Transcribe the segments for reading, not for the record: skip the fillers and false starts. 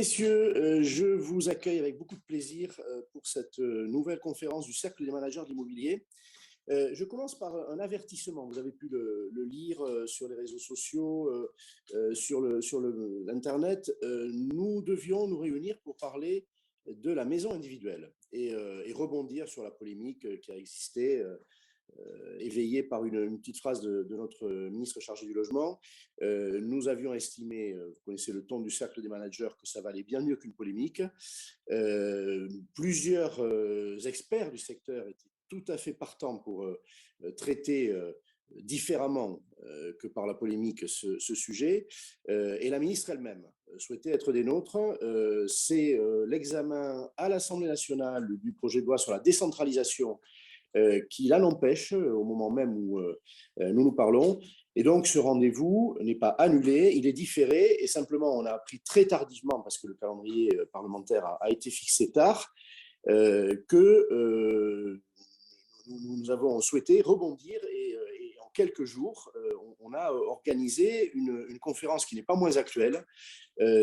messieurs, je vous accueille avec beaucoup de plaisir pour cette nouvelle conférence du Cercle des managers de l'immobilier. Je commence par un avertissement. Vous avez pu le lire sur les réseaux sociaux, sur l'Internet. Nous devions nous réunir pour parler de la maison individuelle et rebondir sur la polémique qui a existé, éveillée par une petite phrase de notre ministre chargé du logement. Nous avions estimé, vous connaissez le ton du cercle des managers, que ça valait bien mieux qu'une polémique. Plusieurs experts du secteur étaient tout à fait partants pour traiter différemment que par la polémique ce sujet. Et la ministre elle-même souhaitait être des nôtres. C'est l'examen à l'Assemblée nationale du projet de loi sur la décentralisation qui là l'empêche au moment même où nous parlons. Et donc, ce rendez-vous n'est pas annulé, il est différé. Et simplement, on a appris très tardivement, parce que le calendrier parlementaire a été fixé tard, que nous avons souhaité rebondir et en quelques jours, on a organisé une conférence qui n'est pas moins actuelle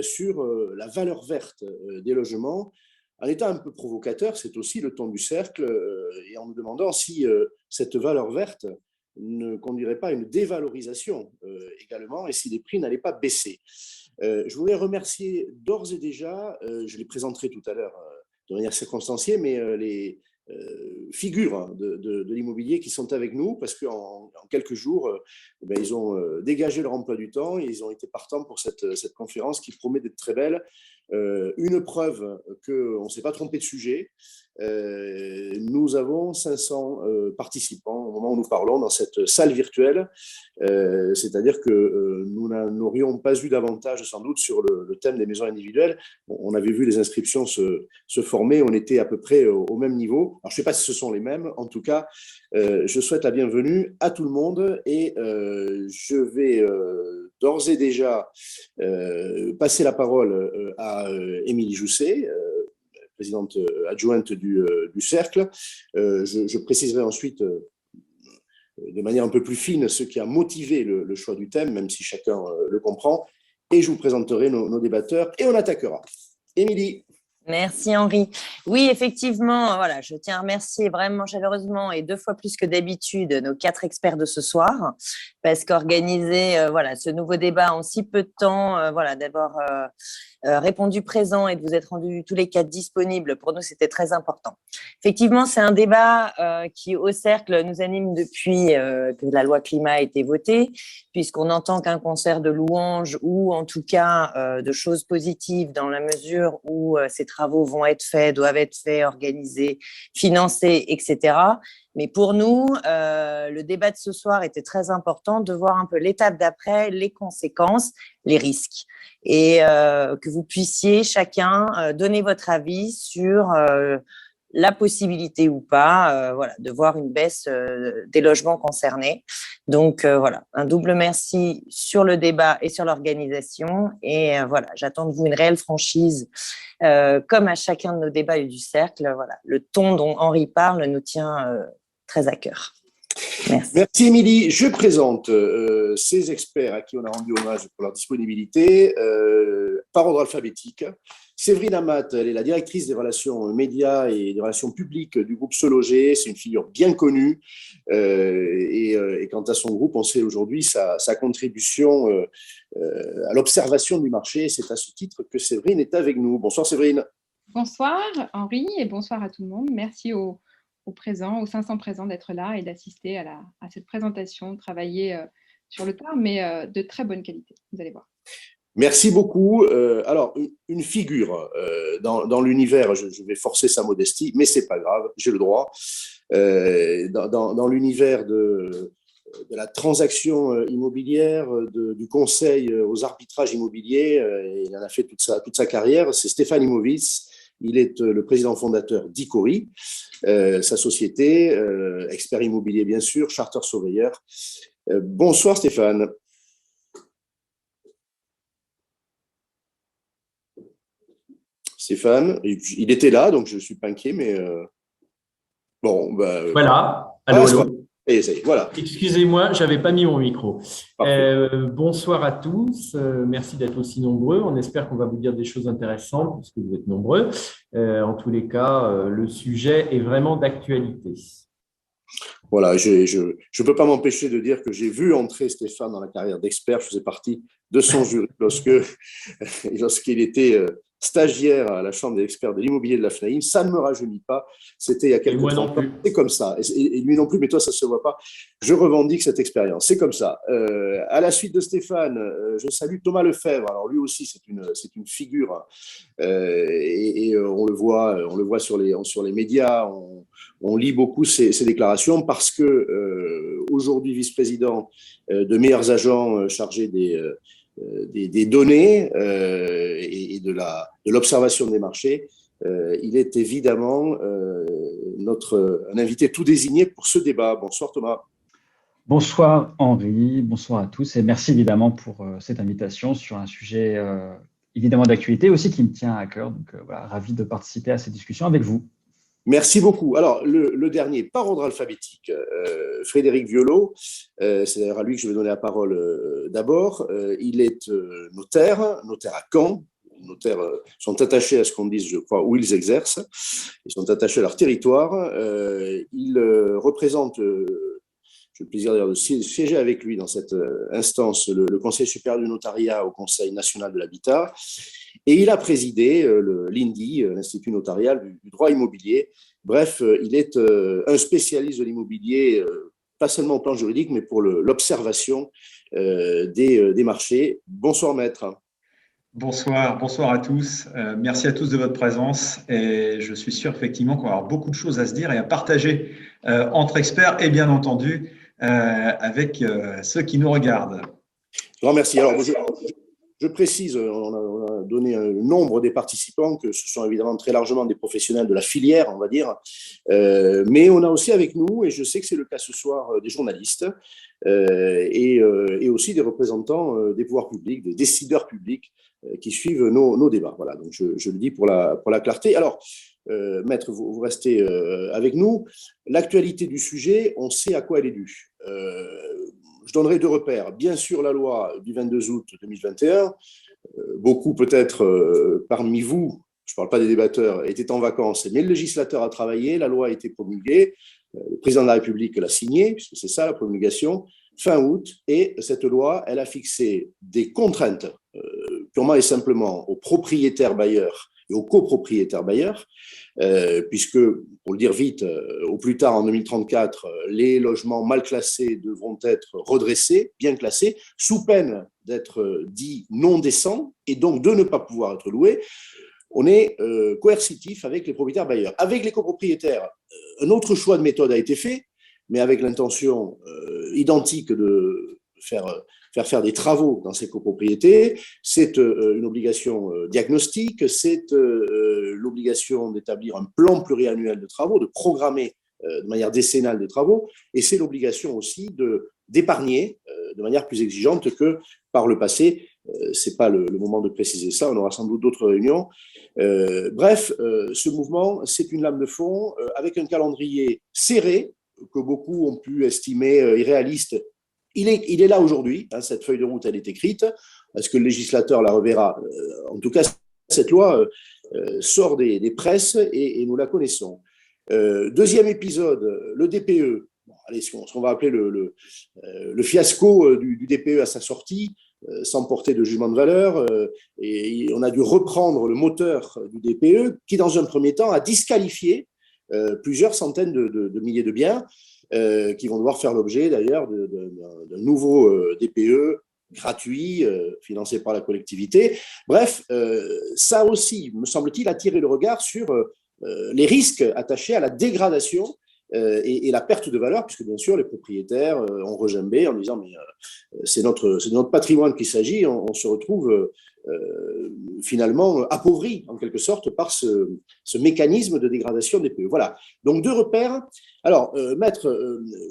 sur la valeur verte des logements. En étant un peu provocateur, c'est aussi le ton du cercle, et en nous demandant si cette valeur verte ne conduirait pas à une dévalorisation également, et si les prix n'allaient pas baisser. Je voudrais remercier d'ores et déjà, je les présenterai tout à l'heure de manière circonstanciée, mais les figures de l'immobilier qui sont avec nous, parce qu'en quelques jours, ils ont dégagé leur emploi du temps et ils ont été partants pour cette conférence qui promet d'être très belle. Une preuve qu'on ne s'est pas trompé de sujet. Nous avons 500 participants au moment où nous parlons dans cette salle virtuelle, c'est-à-dire que nous n'aurions pas eu d'avantage sans doute sur le thème des maisons individuelles. On avait vu les inscriptions se former, on était à peu près au même niveau. Alors je ne sais pas si ce sont les mêmes, en tout cas je souhaite la bienvenue à tout le monde et je vais d'ores et déjà passer la parole à Émilie Jousset, présidente adjointe du Cercle. Je préciserai ensuite de manière un peu plus fine ce qui a motivé le choix du thème, même si chacun le comprend, et je vous présenterai nos débatteurs et on attaquera. Émilie. Merci Henri. Oui, effectivement, voilà, je tiens à remercier vraiment chaleureusement et 2 fois plus que d'habitude nos 4 experts de ce soir, parce qu'organiser ce nouveau débat en si peu de temps, d'avoir répondu présent et de vous être rendus tous les 4 disponibles, pour nous, c'était très important. Effectivement, c'est un débat qui, au Cercle, nous anime depuis que la loi climat a été votée, puisqu'on n'entend qu'un concert de louanges ou en tout cas de choses positives dans la mesure où ces travaux vont être faits, doivent être faits, organisés, financés, etc. Mais pour nous, le débat de ce soir était très important de voir un peu l'étape d'après, les conséquences, les risques. Et que vous puissiez chacun donner votre avis sur la possibilité ou pas de voir une baisse des logements concernés. Donc un double merci sur le débat et sur l'organisation. Et j'attends de vous une réelle franchise, comme à chacun de nos débats et du cercle. Le ton dont Henri parle nous tient très à cœur. Merci. Merci Émilie. Je présente ces experts à qui on a rendu hommage pour leur disponibilité par ordre alphabétique. Séverine Amat, elle est la directrice des relations médias et des relations publiques du groupe Se Loger. C'est une figure bien connue et quant à son groupe, on sait aujourd'hui sa contribution à l'observation du marché. C'est à ce titre que Séverine est avec nous. Bonsoir Séverine. Bonsoir Henri et bonsoir à tout le monde. Merci aux 500 présents d'être là et d'assister à cette présentation, travaillée sur le tard, mais de très bonne qualité, vous allez voir. Merci beaucoup. Alors, une figure dans l'univers, je vais forcer sa modestie, mais c'est pas grave, j'ai le droit. Dans l'univers de la transaction immobilière, du conseil aux arbitrages immobiliers, il en a fait toute sa carrière, c'est Stéphane Imovitz. Il est le président fondateur d'Icori, sa société, expert immobilier bien sûr, charter surveyor. Bonsoir Stéphane. Stéphane, il était là, donc je ne suis pas inquiet, mais bon. Voilà, allô, allô. Ça y est, voilà. Excusez-moi, je n'avais pas mis mon micro. Bonsoir à tous. Merci d'être aussi nombreux. On espère qu'on va vous dire des choses intéressantes parce que vous êtes nombreux. En tous les cas, le sujet est vraiment d'actualité. Voilà, je peux pas m'empêcher de dire que j'ai vu entrer Stéphane dans la carrière d'expert. Je faisais partie de son jury lorsqu'il était stagiaire à la Chambre des experts de l'immobilier de la FNAIM. Ça ne me rajeunit pas. C'était il y a quelques moi temps. non plus. C'est comme ça. Et lui non plus, mais toi, ça ne se voit pas. Je revendique cette expérience. C'est comme ça. À la suite de Stéphane, je salue Thomas Lefebvre. Alors lui aussi, c'est une figure. On le voit sur les médias. On lit beaucoup ses déclarations parce que aujourd'hui vice-président de meilleurs agents chargés des données et de l'observation des marchés, il est évidemment un invité tout désigné pour ce débat. Bonsoir Thomas. Bonsoir Henri, bonsoir à tous et merci évidemment pour cette invitation sur un sujet évidemment d'actualité aussi qui me tient à cœur. Donc voilà, ravi de participer à cette discussion avec vous. Merci beaucoup. Alors, le dernier, par ordre alphabétique, Frédéric Violo, c'est d'ailleurs à lui que je vais donner la parole d'abord. Il est notaire à Caen. Les notaires sont attachés à ce qu'on dise, je crois, où ils exercent. Ils sont attachés à leur territoire. Il représente, j'ai le plaisir d'ailleurs de siéger avec lui dans cette instance, le Conseil supérieur du notariat au Conseil national de l'habitat. Et il a présidé l'INDI, l'Institut notarial du droit immobilier. Bref, il est un spécialiste de l'immobilier, pas seulement au plan juridique, mais pour l'observation des marchés. Bonsoir, maître. Bonsoir à tous. Merci à tous de votre présence. Et je suis sûr effectivement qu'on va avoir beaucoup de choses à se dire et à partager entre experts et bien entendu avec ceux qui nous regardent. Grand merci. Alors, je précise, on a donné un nombre des participants, que ce sont évidemment très largement des professionnels de la filière, on va dire, mais on a aussi avec nous, et je sais que c'est le cas ce soir, des journalistes et aussi des représentants des pouvoirs publics, des décideurs publics qui suivent nos débats. Voilà, donc je le dis pour la clarté. Alors, maître, vous restez avec nous. L'actualité du sujet, on sait à quoi elle est due. Je donnerai deux repères. Bien sûr, la loi du 22 août 2021. Beaucoup peut-être parmi vous, je ne parle pas des débatteurs, étaient en vacances, mais le législateur a travaillé, la loi a été promulguée, le président de la République l'a signée, puisque c'est ça la promulgation, fin août, et cette loi, elle a fixé des contraintes purement et simplement aux propriétaires bailleurs et aux copropriétaires bailleurs, puisque, pour le dire vite, au plus tard en 2034, les logements mal classés devront être redressés, bien classés, sous peine d'être dits non décents et donc de ne pas pouvoir être loués. On est coercitif avec les propriétaires bailleurs. Avec les copropriétaires, un autre choix de méthode a été fait, mais avec l'intention identique de faire des travaux dans ces copropriétés. C'est une obligation diagnostique, c'est l'obligation d'établir un plan pluriannuel de travaux, de programmer de manière décennale des travaux, et c'est l'obligation aussi d'épargner de manière plus exigeante que par le passé. Ce n'est pas le moment de préciser ça, on aura sans doute d'autres réunions. Bref, ce mouvement, c'est une lame de fond avec un calendrier serré que beaucoup ont pu estimer irréaliste. Il est là aujourd'hui, hein, cette feuille de route, elle est écrite. Est-ce que le législateur la reverra? En tout cas, cette loi sort des presses et nous la connaissons. Deuxième épisode, le DPE. Bon, allez, ce qu'on va appeler le fiasco du DPE à sa sortie, sans porter de jugement de valeur. Et on a dû reprendre le moteur du DPE qui, dans un premier temps, a disqualifié plusieurs centaines de milliers de biens qui vont devoir faire l'objet d'ailleurs d'un nouveau DPE gratuit, financé par la collectivité. Bref, ça aussi, me semble-t-il, attirer le regard sur les risques attachés à la dégradation et la perte de valeur, puisque bien sûr les propriétaires ont regimbé en disant mais c'est notre patrimoine qu'il s'agit, on se retrouve finalement appauvri en quelque sorte par ce mécanisme de dégradation des PE. Voilà, donc deux repères. Alors, maître,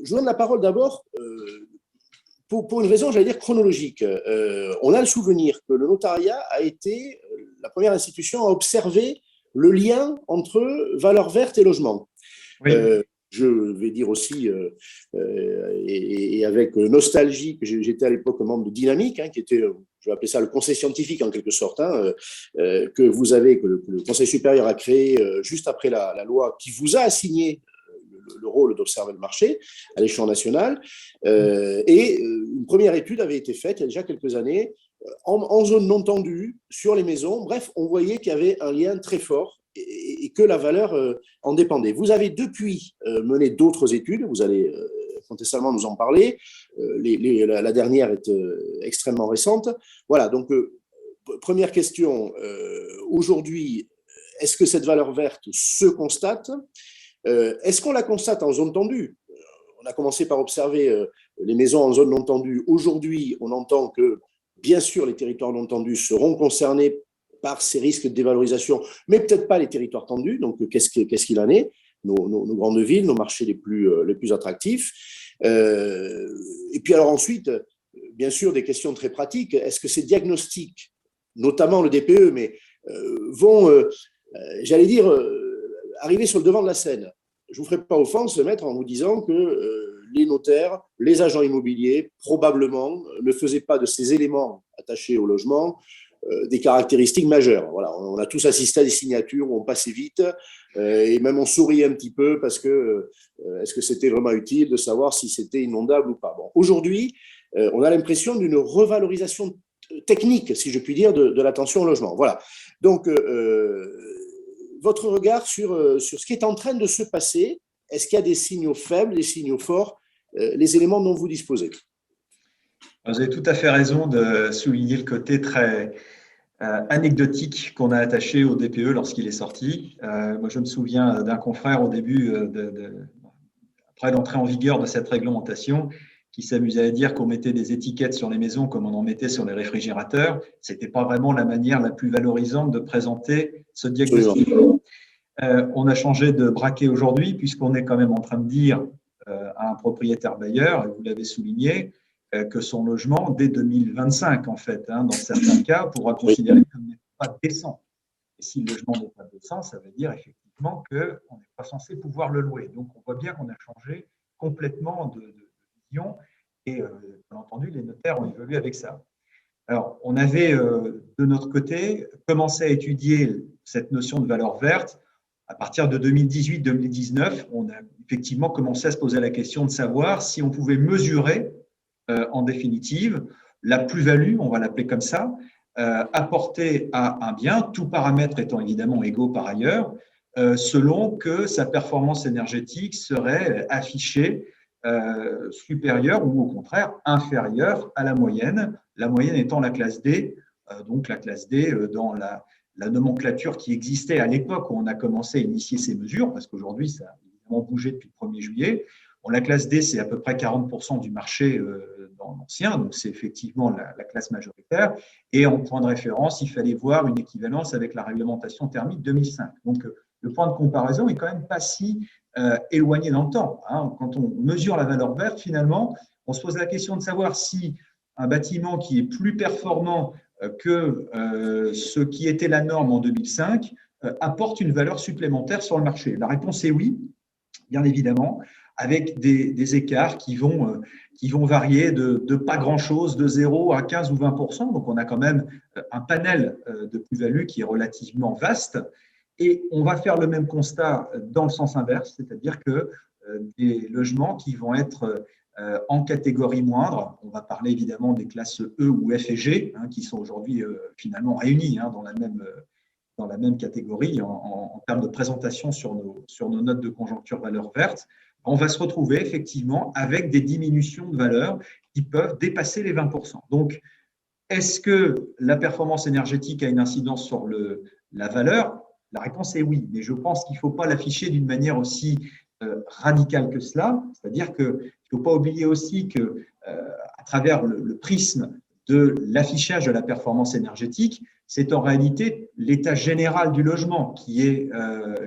je vous donne la parole d'abord pour une raison, j'allais dire, chronologique. On a le souvenir que le notariat a été la première institution à observer le lien entre valeur verte et logement. Oui. je vais dire aussi, et avec nostalgie, que j'étais à l'époque membre de Dynamique, qui était, je vais appeler ça le conseil scientifique en quelque sorte, que le Conseil supérieur a créé juste après la loi qui vous a assigné le rôle d'observer le marché à l'échelon national. Et une première étude avait été faite il y a déjà quelques années en zone non tendue, sur les maisons. Bref, on voyait qu'il y avait un lien très fort et que la valeur en dépendait. Vous avez depuis mené d'autres études, vous allez incontestablement nous en parler. La dernière est extrêmement récente. Voilà, donc première question, aujourd'hui, est-ce que cette valeur verte se constate ? Est-ce qu'on la constate en zone tendue ? On a commencé par observer les maisons en zone non tendue. Aujourd'hui, on entend que, bien sûr, les territoires non tendus seront concernés par ces risques de dévalorisation, mais peut-être pas les territoires tendus. Donc, qu'est-ce qu'il en est ? Nos grandes villes, nos marchés les plus attractifs. Et puis alors ensuite, bien sûr, des questions très pratiques. Est-ce que ces diagnostics, notamment le DPE, mais vont, j'allais dire, arriver sur le devant de la scène ? Je ne vous ferai pas offense, maître, en vous disant que les notaires, les agents immobiliers, probablement, ne faisaient pas de ces éléments attachés au logement des caractéristiques majeures. Voilà, on a tous assisté à des signatures où on passait vite et même on souriait un petit peu parce que est-ce que c'était vraiment utile de savoir si c'était inondable ou pas. Bon, aujourd'hui, on a l'impression d'une revalorisation technique, si je puis dire, de l'attention au logement. Voilà. Donc, votre regard sur ce qui est en train de se passer, est-ce qu'il y a des signaux faibles, des signaux forts, les éléments dont vous disposez ? Vous avez tout à fait raison de souligner le côté très anecdotique qu'on a attaché au DPE lorsqu'il est sorti. Moi, je me souviens d'un confrère au début, après l'entrée en vigueur de cette réglementation, qui s'amusait à dire qu'on mettait des étiquettes sur les maisons comme on en mettait sur les réfrigérateurs. Ce n'était pas vraiment la manière la plus valorisante de présenter ce diagnostic. On a changé de braquet aujourd'hui, puisqu'on est quand même en train de dire à un propriétaire bailleur, et vous l'avez souligné, que son logement, dès 2025, en fait, dans certains cas, pourra considérer comme n'est pas décent. Et si le logement n'est pas décent, ça veut dire effectivement qu'on n'est pas censé pouvoir le louer. Donc, on voit bien qu'on a changé complètement de vision et, bien entendu, les notaires ont évolué avec ça. Alors, on avait, de notre côté, commencé à étudier cette notion de valeur verte. À partir de 2018-2019, on a effectivement commencé à se poser la question de savoir si on pouvait mesurer en définitive la plus-value, on va l'appeler comme ça, apportée à un bien, tout paramètre étant évidemment égaux par ailleurs, selon que sa performance énergétique serait affichée supérieure ou au contraire inférieure à la moyenne étant la classe D, donc la classe D dans la nomenclature qui existait à l'époque où on a commencé à initier ces mesures, parce qu'aujourd'hui ça a évidemment bougé depuis le 1er juillet. Bon, la classe D, c'est à peu près 40% du marché dans l'ancien, donc c'est effectivement la classe majoritaire. Et en point de référence, il fallait voir une équivalence avec la réglementation thermique 2005. Donc, le point de comparaison est quand même pas si éloigné dans le temps. Quand on mesure la valeur verte, finalement, on se pose la question de savoir si un bâtiment qui est plus performant que ce qui était la norme en 2005 apporte une valeur supplémentaire sur le marché. La réponse est oui, bien évidemment, avec des écarts qui vont varier de pas grand-chose, de 0 à 15 ou 20%. Donc, on a quand même un panel de plus-value qui est relativement vaste. Et on va faire le même constat dans le sens inverse, c'est-à-dire que des logements qui vont être en catégorie moindre, on va parler évidemment des classes E ou F et G, qui sont aujourd'hui finalement réunis dans la même catégorie en termes de présentation sur nos notes de conjoncture valeur verte. On va se retrouver effectivement avec des diminutions de valeur qui peuvent dépasser les 20%. Donc, est-ce que la performance énergétique a une incidence sur la valeur ? La réponse est oui, mais je pense qu'il ne faut pas l'afficher d'une manière aussi radicale que cela. C'est-à-dire qu'il ne faut pas oublier aussi qu'à travers le prisme de l'affichage de la performance énergétique, c'est en réalité l'état général du logement qui est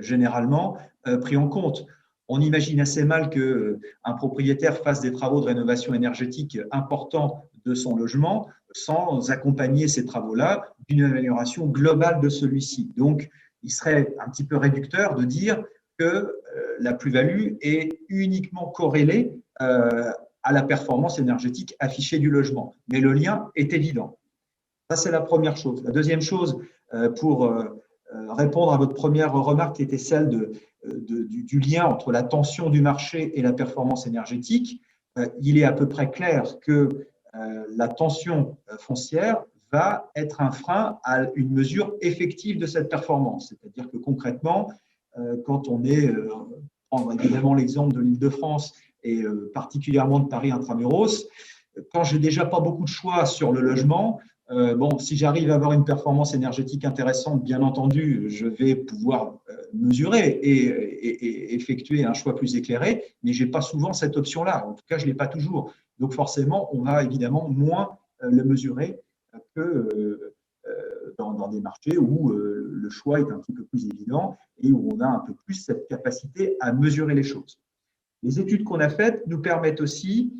généralement pris en compte. On imagine assez mal qu'un propriétaire fasse des travaux de rénovation énergétique importants de son logement sans accompagner ces travaux-là d'une amélioration globale de celui-ci. Donc, il serait un petit peu réducteur de dire que la plus-value est uniquement corrélée à la performance énergétique affichée du logement. Mais le lien est évident. Ça, c'est la première chose. La deuxième chose, pour répondre à votre première remarque qui était celle du lien entre la tension du marché et la performance énergétique, il est à peu près clair que la tension foncière va être un frein à une mesure effective de cette performance. C'est-à-dire que concrètement, quand on prendre évidemment l'exemple de l'Île-de-France et particulièrement de Paris intramuros, quand j'ai déjà pas beaucoup de choix sur le logement, si j'arrive à avoir une performance énergétique intéressante, bien entendu, je vais pouvoir mesurer et effectuer un choix plus éclairé, mais je n'ai pas souvent cette option-là. En tout cas, je ne l'ai pas toujours. Donc, forcément, on va évidemment moins le mesurer que dans des marchés où le choix est un petit peu plus évident et où on a un peu plus cette capacité à mesurer les choses. Les études qu'on a faites nous permettent aussi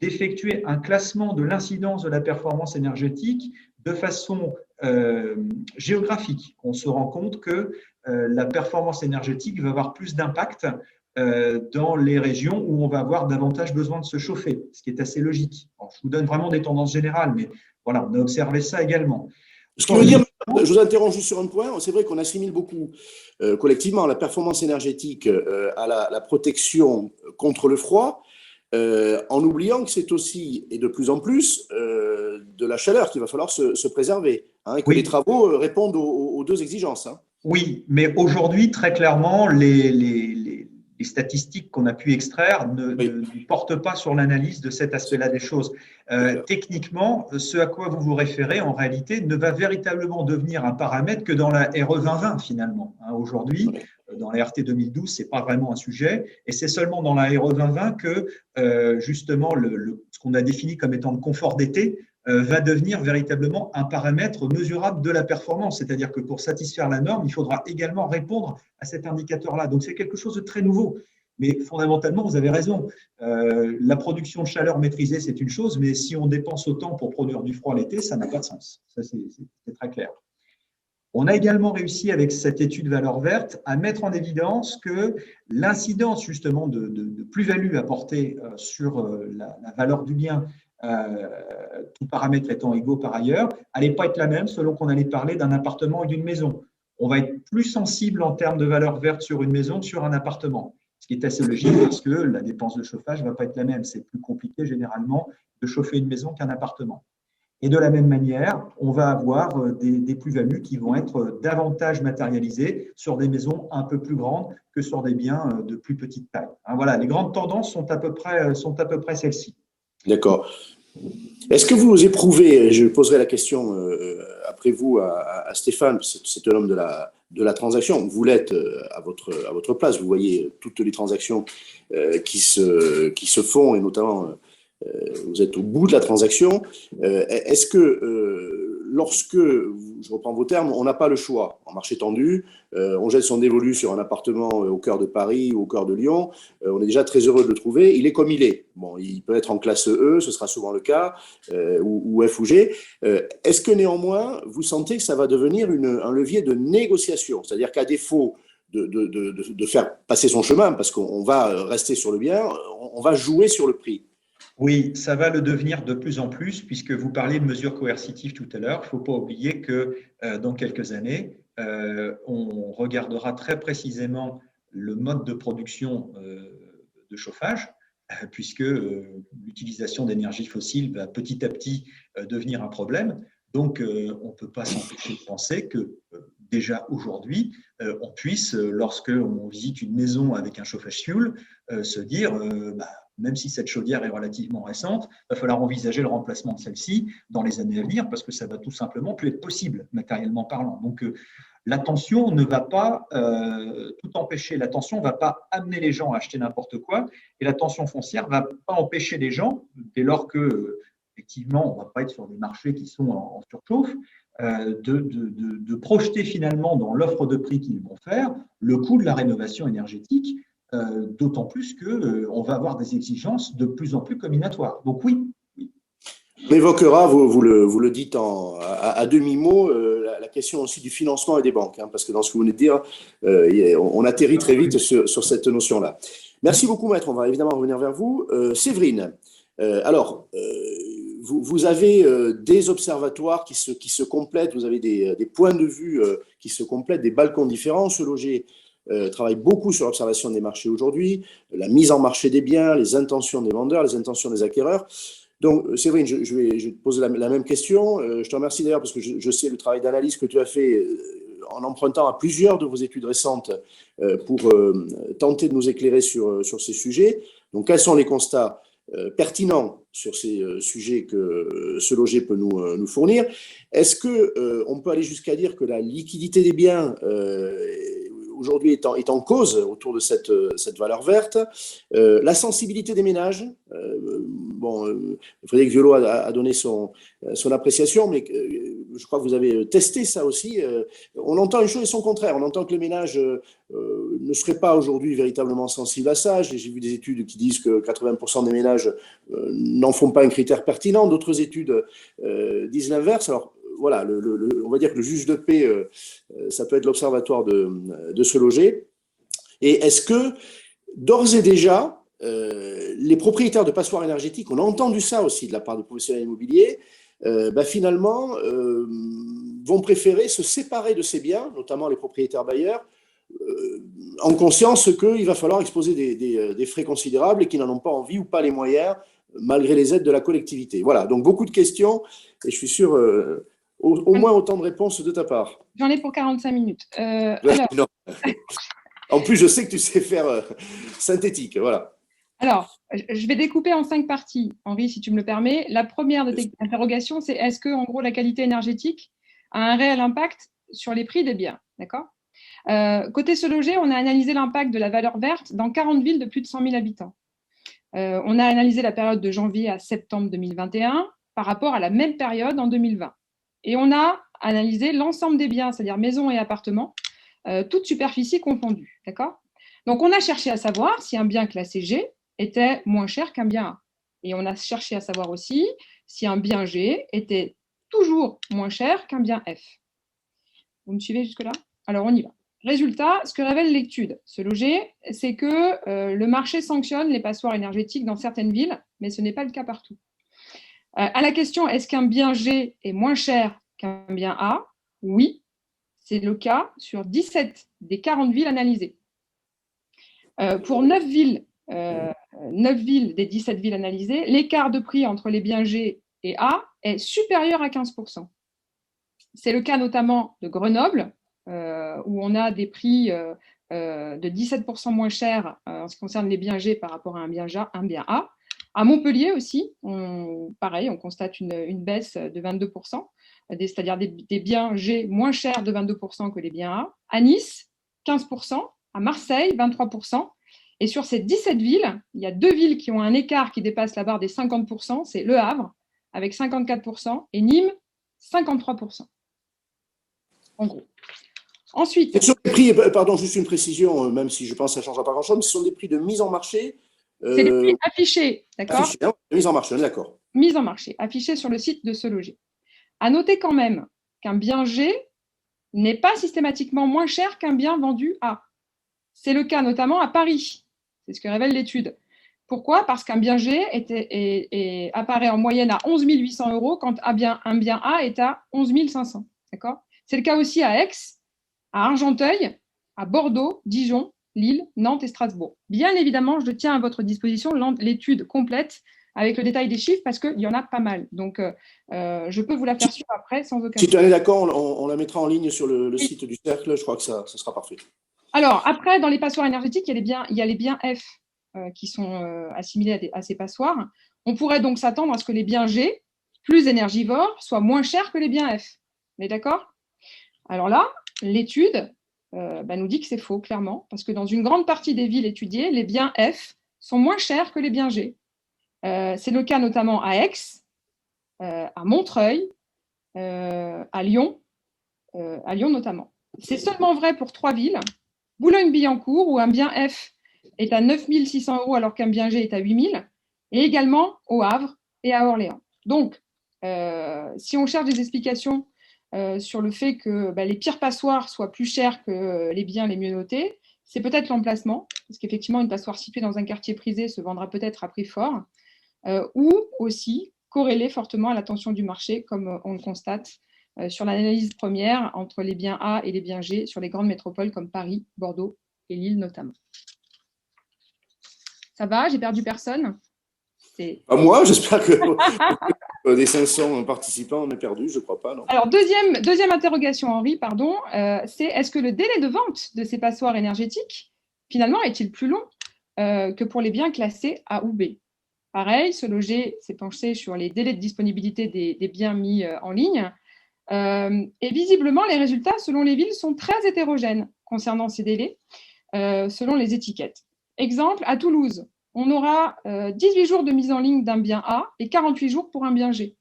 d'effectuer un classement de l'incidence de la performance énergétique de façon géographique. On se rend compte que la performance énergétique va avoir plus d'impact dans les régions où on va avoir davantage besoin de se chauffer, ce qui est assez logique. Alors, je vous donne vraiment des tendances générales, mais voilà, on a observé ça également. Ce qui veut dire, je vous interromps juste sur un point, c'est vrai qu'on assimile beaucoup collectivement la performance énergétique à la protection contre le froid, en oubliant que c'est aussi, et de plus en plus, de la chaleur qu'il va falloir se préserver, hein, et que les travaux répondent aux deux exigences. Hein. Oui, mais aujourd'hui, très clairement, les statistiques qu'on a pu extraire ne portent pas sur l'analyse de cet aspect-là des choses. Techniquement, ce à quoi vous vous référez, en réalité, ne va véritablement devenir un paramètre que dans la RE 2020, finalement. Hein, aujourd'hui, dans la RT 2012, ce n'est pas vraiment un sujet, et c'est seulement dans la RE 2020 que, justement, ce qu'on a défini comme étant le confort d'été va devenir véritablement un paramètre mesurable de la performance. C'est-à-dire que pour satisfaire la norme, il faudra également répondre à cet indicateur-là. Donc, c'est quelque chose de très nouveau. Mais fondamentalement, vous avez raison. La production de chaleur maîtrisée, c'est une chose, mais si on dépense autant pour produire du froid l'été, ça n'a pas de sens. Ça, c'est très clair. On a également réussi, avec cette étude valeur verte, à mettre en évidence que l'incidence justement de plus-value apportée sur la valeur du bien, tout paramètre étant égaux par ailleurs, n'allait pas être la même selon qu'on allait parler d'un appartement ou d'une maison. On va être plus sensible en termes de valeur verte sur une maison que sur un appartement, ce qui est assez logique parce que la dépense de chauffage ne va pas être la même. C'est plus compliqué généralement de chauffer une maison qu'un appartement. Et de la même manière, on va avoir des plus-values qui vont être davantage matérialisées sur des maisons un peu plus grandes que sur des biens de plus petite taille. Voilà, les grandes tendances sont à peu près celles-ci. D'accord. Est-ce que vous éprouvez, je poserai la question après vous à Stéphane, c'est un homme de la transaction, vous l'êtes à votre place, vous voyez toutes les transactions qui se font et notamment vous êtes au bout de la transaction. Est-ce que lorsque, je reprends vos termes, on n'a pas le choix, en marché tendu, on jette son dévolu sur un appartement au cœur de Paris ou au cœur de Lyon, on est déjà très heureux de le trouver, il est comme il est. Bon, il peut être en classe E, ce sera souvent le cas, ou F ou G. Est-ce que néanmoins, vous sentez que ça va devenir un levier de négociation, c'est-à-dire qu'à défaut de faire passer son chemin, parce qu'on va rester sur le bien, on va jouer sur le prix? Oui, ça va le devenir de plus en plus, puisque vous parliez de mesures coercitives tout à l'heure. Il ne faut pas oublier que dans quelques années, on regardera très précisément le mode de production de chauffage, puisque l'utilisation d'énergie fossile va petit à petit devenir un problème. Donc, on ne peut pas s'empêcher de penser que déjà aujourd'hui, on puisse, lorsque on visite une maison avec un chauffage fuel, se dire même si cette chaudière est relativement récente, il va falloir envisager le remplacement de celle-ci dans les années à venir parce que ça va tout simplement plus être possible, matériellement parlant. Donc, la tension ne va pas tout empêcher. La tension ne va pas amener les gens à acheter n'importe quoi et la tension foncière ne va pas empêcher les gens, dès lors que, effectivement, on ne va pas être sur des marchés qui sont en surchauffe, de projeter finalement dans l'offre de prix qu'ils vont faire le coût de la rénovation énergétique, d'autant plus qu'on va avoir des exigences de plus en plus combinatoires. Donc oui. évoquera, vous le dites à demi-mot, la question aussi du financement et des banques, hein, parce que dans ce que vous venez de dire, on atterrit très vite sur cette notion-là. Merci beaucoup, Maître. On va évidemment revenir vers vous. Séverine, alors, vous avez des observatoires qui se complètent, vous avez des points de vue qui se complètent, des balcons différents. Ce loger travaille beaucoup sur l'observation des marchés aujourd'hui, la mise en marché des biens, les intentions des vendeurs, les intentions des acquéreurs. Donc, Séverine, je vais te poser la même question. Je te remercie d'ailleurs parce que je sais le travail d'analyse que tu as fait en empruntant à plusieurs de vos études récentes pour tenter de nous éclairer sur ces sujets. Donc, quels sont les constats pertinents sur ces sujets que ce loger peut nous fournir? Est-ce qu'on peut aller jusqu'à dire que la liquidité des biens aujourd'hui est en cause autour de cette valeur verte, la sensibilité des ménages. Frédéric Violo a donné son appréciation, mais je crois que vous avez testé ça aussi. On entend une chose et son contraire. On entend que les ménages ne seraient pas aujourd'hui véritablement sensibles à ça. J'ai vu des études qui disent que 80% des ménages n'en font pas un critère pertinent. D'autres études disent l'inverse. Alors, voilà, on va dire que le juge de paix, ça peut être l'observatoire de ce loger. Et est-ce que, d'ores et déjà, les propriétaires de passoires énergétiques, on a entendu ça aussi de la part des professionnels immobiliers, finalement, vont préférer se séparer de ces biens, notamment les propriétaires bailleurs, en conscience qu'il va falloir exposer des frais considérables et qu'ils n'en ont pas envie ou pas les moyens, malgré les aides de la collectivité. Voilà, donc beaucoup de questions, et je suis sûr au moins autant de réponses de ta part. J'en ai pour 45 minutes. Alors... En plus, je sais que tu sais faire synthétique, voilà. Alors, je vais découper en 5 parties, Henri, si tu me le permets. La première de tes interrogations, c'est est-ce que, en gros, la qualité énergétique a un réel impact sur les prix des biens, d'accord ? Côté Se Loger, on a analysé l'impact de la valeur verte dans 40 villes de plus de 100 000 habitants. On a analysé la période de janvier à septembre 2021 par rapport à la même période en 2020. Et on a analysé l'ensemble des biens, c'est-à-dire maisons et appartements, toute superficie confondue, d'accord ? Donc, on a cherché à savoir si un bien classé G était moins cher qu'un bien A. Et on a cherché à savoir aussi si un bien G était toujours moins cher qu'un bien F. Vous me suivez jusque-là ? Alors, on y va. Résultat, ce que révèle l'étude Se Loger, c'est que le marché sanctionne les passoires énergétiques dans certaines villes, mais ce n'est pas le cas partout. À la question, est-ce qu'un bien G est moins cher qu'un bien A ? Oui, c'est le cas sur 17 des 40 villes analysées. Pour 9 villes des 17 villes analysées, l'écart de prix entre les biens G et A est supérieur à 15%. C'est le cas notamment de Grenoble, où on a des prix de 17% moins chers en ce qui concerne les biens G par rapport à un bien A. À Montpellier aussi, pareil, on constate une baisse de 22%, c'est-à-dire des biens G moins chers de 22% que les biens A. À Nice, 15%, à Marseille, 23%. Et sur ces 17 villes, il y a 2 villes qui ont un écart qui dépasse la barre des 50%, c'est Le Havre, avec 54%, et Nîmes, 53%. En gros. Ensuite. Ce sont des prix, pardon, juste une précision, même si je pense que ça ne changera pas grand-chose, mais ce sont des prix de mise en marché. C'est des prix affichés, d'accord ? Affichés, hein, mise en marché, d'accord. Mise en marché, affichés sur le site de Se Loger. À noter quand même qu'un bien G n'est pas systématiquement moins cher qu'un bien vendu A. C'est le cas notamment à Paris. C'est ce que révèle l'étude. Pourquoi ? Parce qu'un bien G apparaît en moyenne à 11 800 € quand un bien A est à 11 500. D'accord ? C'est le cas aussi à Aix, à Argenteuil, à Bordeaux, Dijon, Lille, Nantes et Strasbourg. Bien évidemment, je tiens à votre disposition l'étude complète avec le détail des chiffres parce qu'il y en a pas mal. Donc, je peux vous la faire suivre après sans aucun problème. Si tu es d'accord, on la mettra en ligne sur le site du Cercle. Je crois que ça sera parfait. Alors, après, dans les passoires énergétiques, il y a les biens F qui sont assimilés à ces passoires. On pourrait donc s'attendre à ce que les biens G, plus énergivores, soient moins chers que les biens F. On est d'accord ? Alors là, l'étude nous dit que c'est faux, clairement, parce que dans une grande partie des villes étudiées, les biens F sont moins chers que les biens G. C'est le cas notamment à Aix, à Montreuil, à Lyon notamment. C'est seulement vrai pour 3 villes, Boulogne-Billancourt, où un bien F est à 9 600 € alors qu'un bien G est à 8 000, et également au Havre et à Orléans. Donc, Si on cherche des explications sur le fait que les pires passoires soient plus chères que les biens les mieux notés, c'est peut-être l'emplacement, parce qu'effectivement, une passoire située dans un quartier prisé se vendra peut-être à prix fort, ou aussi corrélée fortement à la tension du marché, comme on le constate sur l'analyse première entre les biens A et les biens G sur les grandes métropoles comme Paris, Bordeaux et Lille notamment. Ça va? J'ai perdu personne? Moi, j'espère que des 500 participants, on est perdu, je ne crois pas. Non. Alors, deuxième interrogation, Henri, pardon, c'est est-ce que le délai de vente de ces passoires énergétiques, finalement, est-il plus long que pour les biens classés A ou B? Pareil, Se Loger s'est penché sur les délais de disponibilité des biens mis en ligne. Et visiblement, les résultats, selon les villes, sont très hétérogènes concernant ces délais, selon les étiquettes. Exemple, à Toulouse, on aura 18 jours de mise en ligne d'un bien A et 48 jours pour un bien G.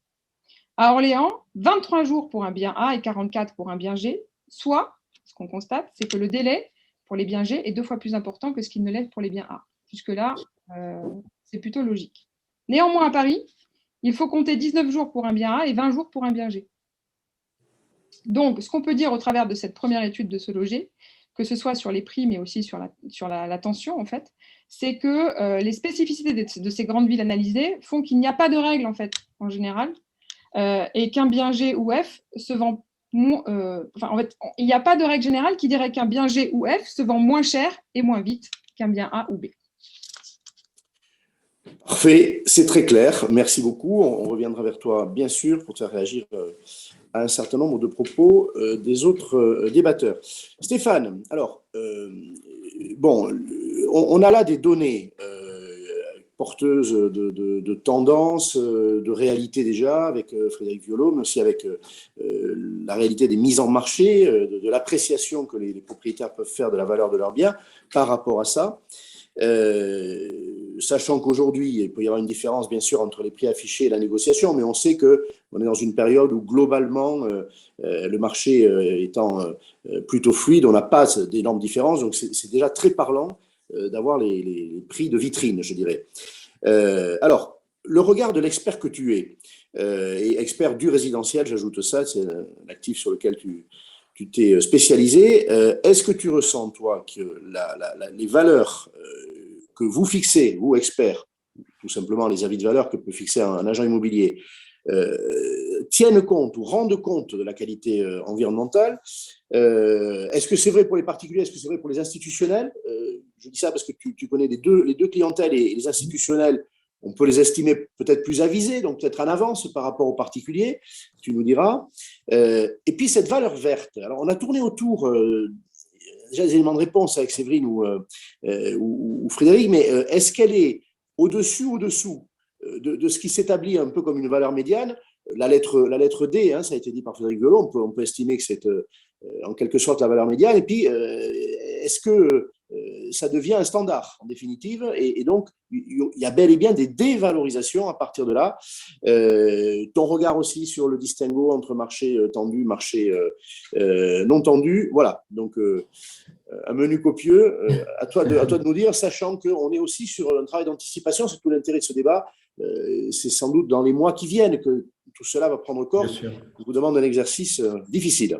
À Orléans, 23 jours pour un bien A et 44 pour un bien G, soit, ce qu'on constate, c'est que le délai pour les biens G est 2 fois plus important que ce qu'il ne l'est pour les biens A. Jusque-là, c'est plutôt logique. Néanmoins, à Paris, il faut compter 19 jours pour un bien A et 20 jours pour un bien G. Donc, ce qu'on peut dire au travers de cette première étude de Se Loger, que ce soit sur les prix, mais aussi sur la tension, en fait, c'est que les spécificités de ces grandes villes analysées font qu'il n'y a pas de règle, en fait, en général, et qu'un bien G ou F se vend en fait, il n'y a pas de règle générale qui dirait qu'un bien G ou F se vend moins cher et moins vite qu'un bien A ou B. Parfait, c'est très clair. Merci beaucoup. On reviendra vers toi, bien sûr, pour te faire réagir à un certain nombre de propos des autres débatteurs. Stéphane, alors, on a là des données porteuses de tendances, de réalité déjà, avec Frédéric Violo, mais aussi avec la réalité des mises en marché, de l'appréciation que les propriétaires peuvent faire de la valeur de leurs biens par rapport à ça. Sachant qu'aujourd'hui, il peut y avoir une différence, bien sûr, entre les prix affichés et la négociation, mais on sait qu'on est dans une période où, globalement, le marché étant plutôt fluide, on n'a pas d'énormes différences, donc c'est déjà très parlant d'avoir les prix de vitrine, je dirais. Alors, le regard de l'expert que tu es, et expert du résidentiel, j'ajoute ça, c'est l'actif sur lequel tu t'es spécialisé. Est-ce que tu ressens, toi, que les valeurs que vous fixez, vous, experts, tout simplement les avis de valeur que peut fixer un agent immobilier, tiennent compte ou rendent compte de la qualité environnementale? Est-ce que c'est vrai pour les particuliers? Est-ce que c'est vrai pour les institutionnels? Je dis ça parce que tu connais les deux clientèles, et les institutionnels, on peut les estimer peut-être plus avisés, donc peut-être en avance par rapport aux particuliers, tu nous diras. Et puis cette valeur verte, alors on a tourné autour déjà des éléments de réponse avec Séverine ou Frédéric, mais est-ce qu'elle est au-dessus ou au-dessous de ce qui s'établit un peu comme une valeur médiane? La lettre D, ça a été dit par Frédéric Violo, on peut estimer que c'est en quelque sorte la valeur médiane. Et puis, est-ce que ça devient un standard en définitive, et donc il y a bel et bien des dévalorisations à partir de là. Ton regard aussi sur le distinguo entre marché tendu, marché non tendu, voilà, donc un menu copieux, à toi de nous dire, sachant qu'on est aussi sur un travail d'anticipation. C'est tout l'intérêt de ce débat. C'est sans doute dans les mois qui viennent que tout cela va prendre corps. Je vous demande un exercice difficile.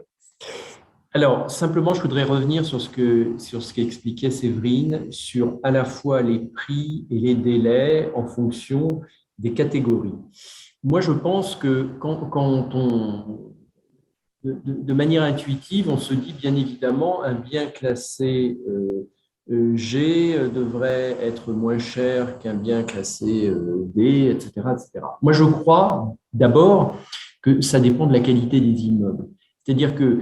Alors, simplement, je voudrais revenir sur ce qu'expliquait Séverine, sur à la fois les prix et les délais en fonction des catégories. Moi, je pense que quand on, de manière intuitive, on se dit bien évidemment un bien classé G devrait être moins cher qu'un bien classé D, etc., etc. Moi, je crois d'abord que ça dépend de la qualité des immeubles. C'est-à-dire que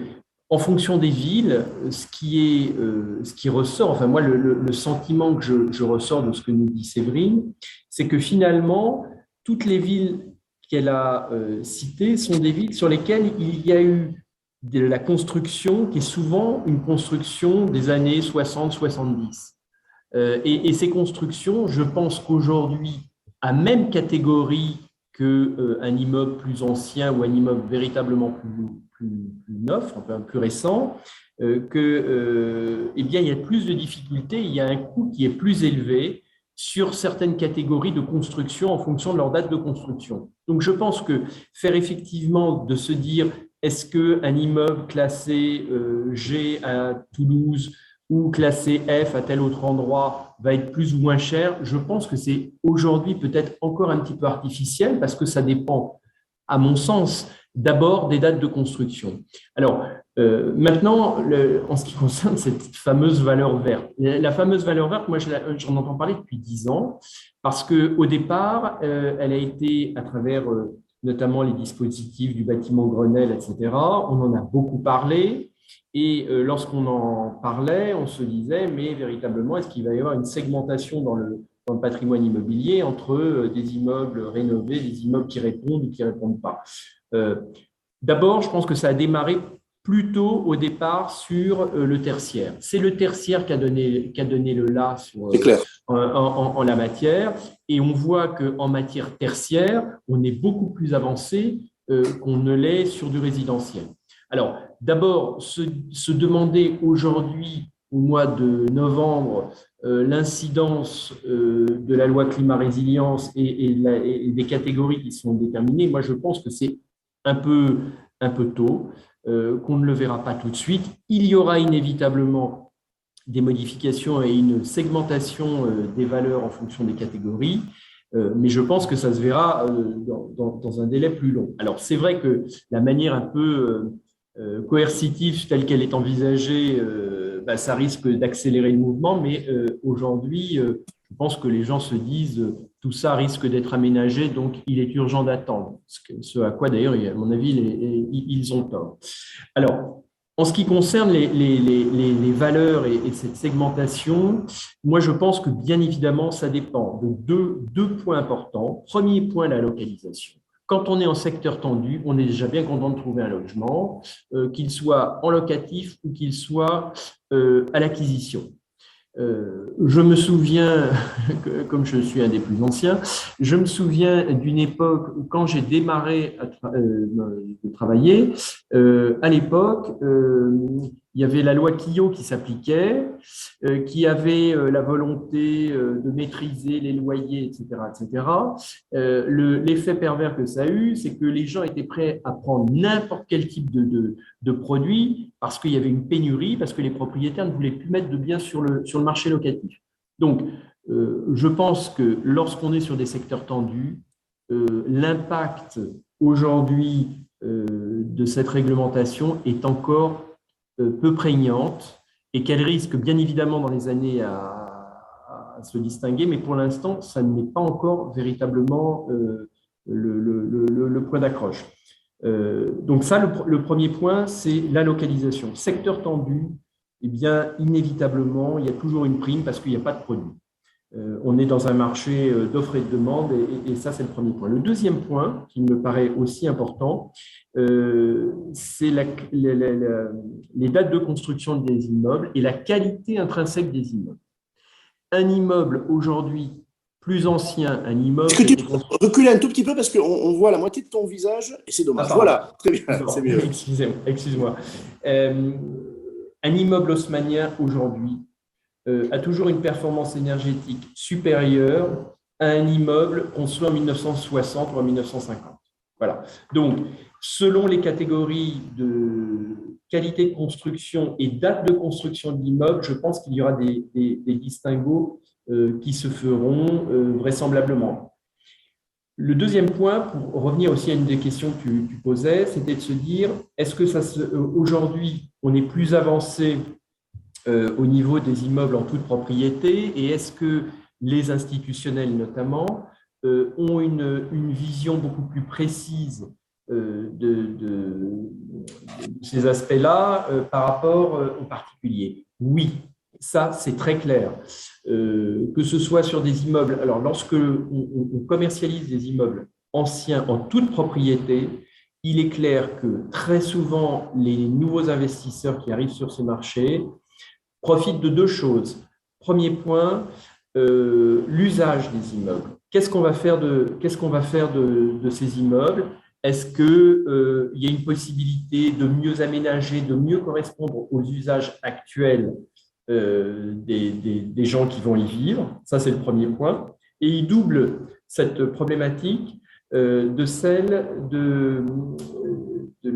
en fonction des villes, ce qui ressort, enfin moi, le sentiment que je ressors de ce que nous dit Séverine, c'est que finalement, toutes les villes qu'elle a citées sont des villes sur lesquelles il y a eu de la construction qui est souvent une construction des années 60-70. Et ces constructions, je pense qu'aujourd'hui, à même catégorie qu'un immeuble plus ancien ou un immeuble véritablement plus neuf, enfin plus récent, eh bien, il y a plus de difficultés, il y a un coût qui est plus élevé sur certaines catégories de construction en fonction de leur date de construction. Donc, je pense que faire effectivement de se dire est-ce qu'un immeuble classé G à Toulouse ou classé F à tel autre endroit va être plus ou moins cher, je pense que c'est aujourd'hui peut-être encore un petit peu artificiel parce que ça dépend, à mon sens, d'abord des dates de construction. Alors, maintenant, en ce qui concerne cette fameuse valeur verte, la fameuse valeur verte, moi, j'en entends parler depuis 10 ans parce qu'au départ, elle a été à travers notamment les dispositifs du bâtiment Grenelle, etc. On en a beaucoup parlé et lorsqu'on en parlait, on se disait, mais véritablement, est-ce qu'il va y avoir une segmentation dans le patrimoine immobilier entre des immeubles rénovés, des immeubles qui répondent ou qui ne répondent pas. D'abord, je pense que ça a démarré plutôt au départ sur le tertiaire. C'est le tertiaire qui a donné le là en la matière. Et on voit qu'en matière tertiaire, on est beaucoup plus avancé qu'on ne l'est sur du résidentiel. Alors, d'abord, se demander aujourd'hui, au mois de novembre, l'incidence de la loi climat-résilience et des catégories qui sont déterminées, moi, je pense que c'est un peu tôt, qu'on ne le verra pas tout de suite. Il y aura inévitablement des modifications et une segmentation des valeurs en fonction des catégories, mais je pense que ça se verra dans un délai plus long. Alors, c'est vrai que la manière un peu coercitive telle qu'elle est envisagée, ça risque d'accélérer le mouvement, mais aujourd'hui, je pense que les gens se disent tout ça risque d'être aménagé, donc il est urgent d'attendre. Ce à quoi d'ailleurs, à mon avis, ils ont tort. Alors, en ce qui concerne les valeurs et cette segmentation, moi je pense que bien évidemment, ça dépend de deux points importants. Premier point, la localisation. Quand on est en secteur tendu, on est déjà bien content de trouver un logement, qu'il soit en locatif ou qu'il soit à l'acquisition. Je me souviens, comme je suis un des plus anciens, je me souviens d'une époque où quand j'ai démarré de travailler, à l'époque, il y avait la loi Quillot qui s'appliquait, qui avait la volonté de maîtriser les loyers, etc., etc. L'effet pervers que ça a eu, c'est que les gens étaient prêts à prendre n'importe quel type de produit parce qu'il y avait une pénurie, parce que les propriétaires ne voulaient plus mettre de biens sur le marché locatif. Donc, je pense que lorsqu'on est sur des secteurs tendus, l'impact aujourd'hui de cette réglementation est encore peu prégnante et qu'elle risque bien évidemment dans les années à se distinguer, mais pour l'instant, ça n'est pas encore véritablement le point d'accroche. Donc ça, le premier point, c'est la localisation. Secteur tendu, eh bien, inévitablement, il y a toujours une prime parce qu'il n'y a pas de produit. On est dans un marché d'offres et de demandes et ça, c'est le premier point. Le deuxième point, qui me paraît aussi important, c'est les dates de construction des immeubles et la qualité intrinsèque des immeubles. Un immeuble aujourd'hui plus ancien, un immeuble… Est-ce que tu peux reculer un tout petit peu parce qu'on voit la moitié de ton visage et c'est dommage. Voilà, très bien, c'est mieux. Excuse-moi. Un immeuble haussmannien aujourd'hui a toujours une performance énergétique supérieure à un immeuble construit en 1960 ou en 1950. Voilà. Donc, selon les catégories de qualité de construction et date de construction de l'immeuble, je pense qu'il y aura des distinguos qui se feront vraisemblablement. Le deuxième point, pour revenir aussi à une des questions que tu posais, c'était de se dire, est-ce que aujourd'hui, on est plus avancé au niveau des immeubles en toute propriété et est-ce que les institutionnels notamment ont une vision beaucoup plus précise de ces aspects-là par rapport aux particuliers? Oui, ça c'est très clair. Que ce soit sur des immeubles, alors lorsque on commercialise des immeubles anciens en toute propriété, il est clair que très souvent les nouveaux investisseurs qui arrivent sur ce marché profitent de deux choses. Premier point, l'usage des immeubles. Qu'est-ce qu'on va faire de ces immeubles? Est-ce qu'il y a une possibilité de mieux aménager, de mieux correspondre aux usages actuels des gens qui vont y vivre? Ça, c'est le premier point. Et il double cette problématique de celle des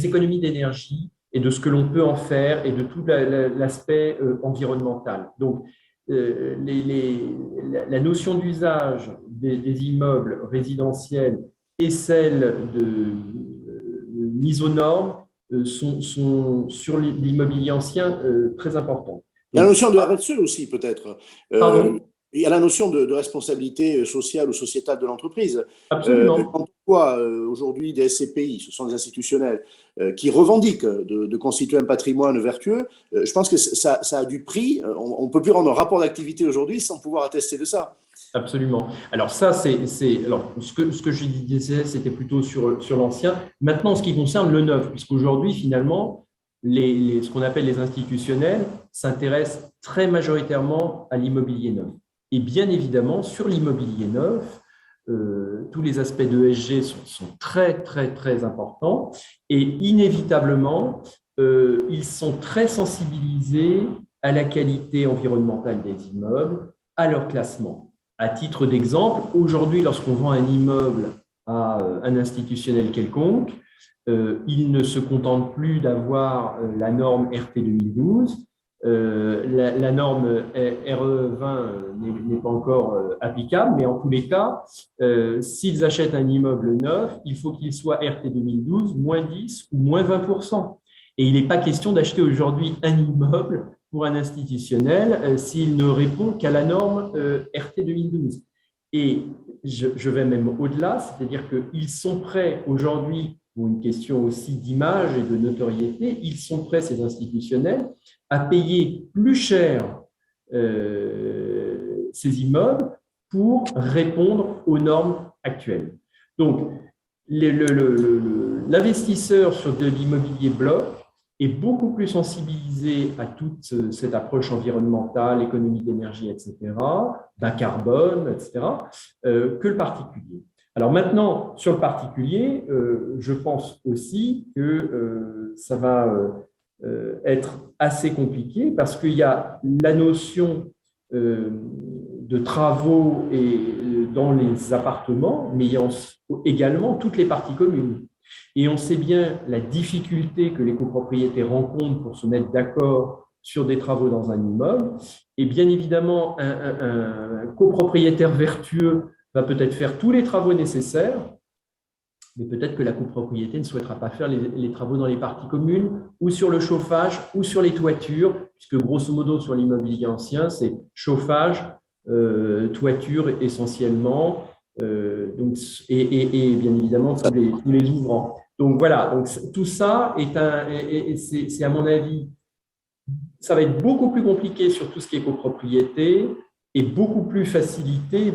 économies d'énergie et de ce que l'on peut en faire et de tout l'aspect environnemental. Donc, la notion d'usage des immeubles résidentiels et celle de mise aux normes sont sur l'immobilier ancien très importantes. Il y a la notion de RSE aussi, peut-être. Pardon ? Il y a la notion de responsabilité sociale ou sociétale de l'entreprise. Absolument. Quand on voit aujourd'hui des SCPI, ce sont des institutionnels, qui revendiquent de constituer un patrimoine vertueux, je pense que ça a du prix. On ne peut plus rendre un rapport d'activité aujourd'hui sans pouvoir attester de ça. Absolument. Alors ça, alors ce que je disais, c'était plutôt sur l'ancien. Maintenant, en ce qui concerne le neuf, puisqu'aujourd'hui, finalement, ce qu'on appelle les institutionnels s'intéressent très majoritairement à l'immobilier neuf. Et bien évidemment, sur l'immobilier neuf, tous les aspects de ESG sont très, très, très importants. Et inévitablement, ils sont très sensibilisés à la qualité environnementale des immeubles, à leur classement. À titre d'exemple, aujourd'hui, lorsqu'on vend un immeuble à un institutionnel quelconque, il ne se contente plus d'avoir la norme RT 2012. La norme RE20 n'est pas encore applicable, mais en tous les cas, s'ils achètent un immeuble neuf, il faut qu'il soit RT 2012, moins 10 ou moins 20%. Et il n'est pas question d'acheter aujourd'hui un immeuble pour un institutionnel s'il ne répond qu'à la norme RT 2012. Et je vais même au-delà, c'est-à-dire qu'ils sont prêts aujourd'hui, pour une question aussi d'image et de notoriété, ils sont prêts, ces institutionnels, à payer plus cher ces immeubles pour répondre aux normes actuelles. Donc, l'investisseur sur de l'immobilier bloc est beaucoup plus sensibilisé à toute cette approche environnementale, économie d'énergie, etc., bas carbone, etc., que le particulier. Alors maintenant, sur le particulier, je pense aussi que ça va être assez compliqué parce qu'il y a la notion de travaux dans les appartements, mais il y a également toutes les parties communes. Et on sait bien la difficulté que les copropriétés rencontrent pour se mettre d'accord sur des travaux dans un immeuble. Et bien évidemment, un copropriétaire vertueux va peut-être faire tous les travaux nécessaires, mais peut-être que la copropriété ne souhaitera pas faire les travaux dans les parties communes ou sur le chauffage ou sur les toitures, puisque grosso modo sur l'immobilier ancien, c'est chauffage, toiture essentiellement, donc, et bien évidemment tous les ouvrants. Donc voilà, donc tout ça c'est à mon avis, ça va être beaucoup plus compliqué sur tout ce qui est copropriété et beaucoup plus facilité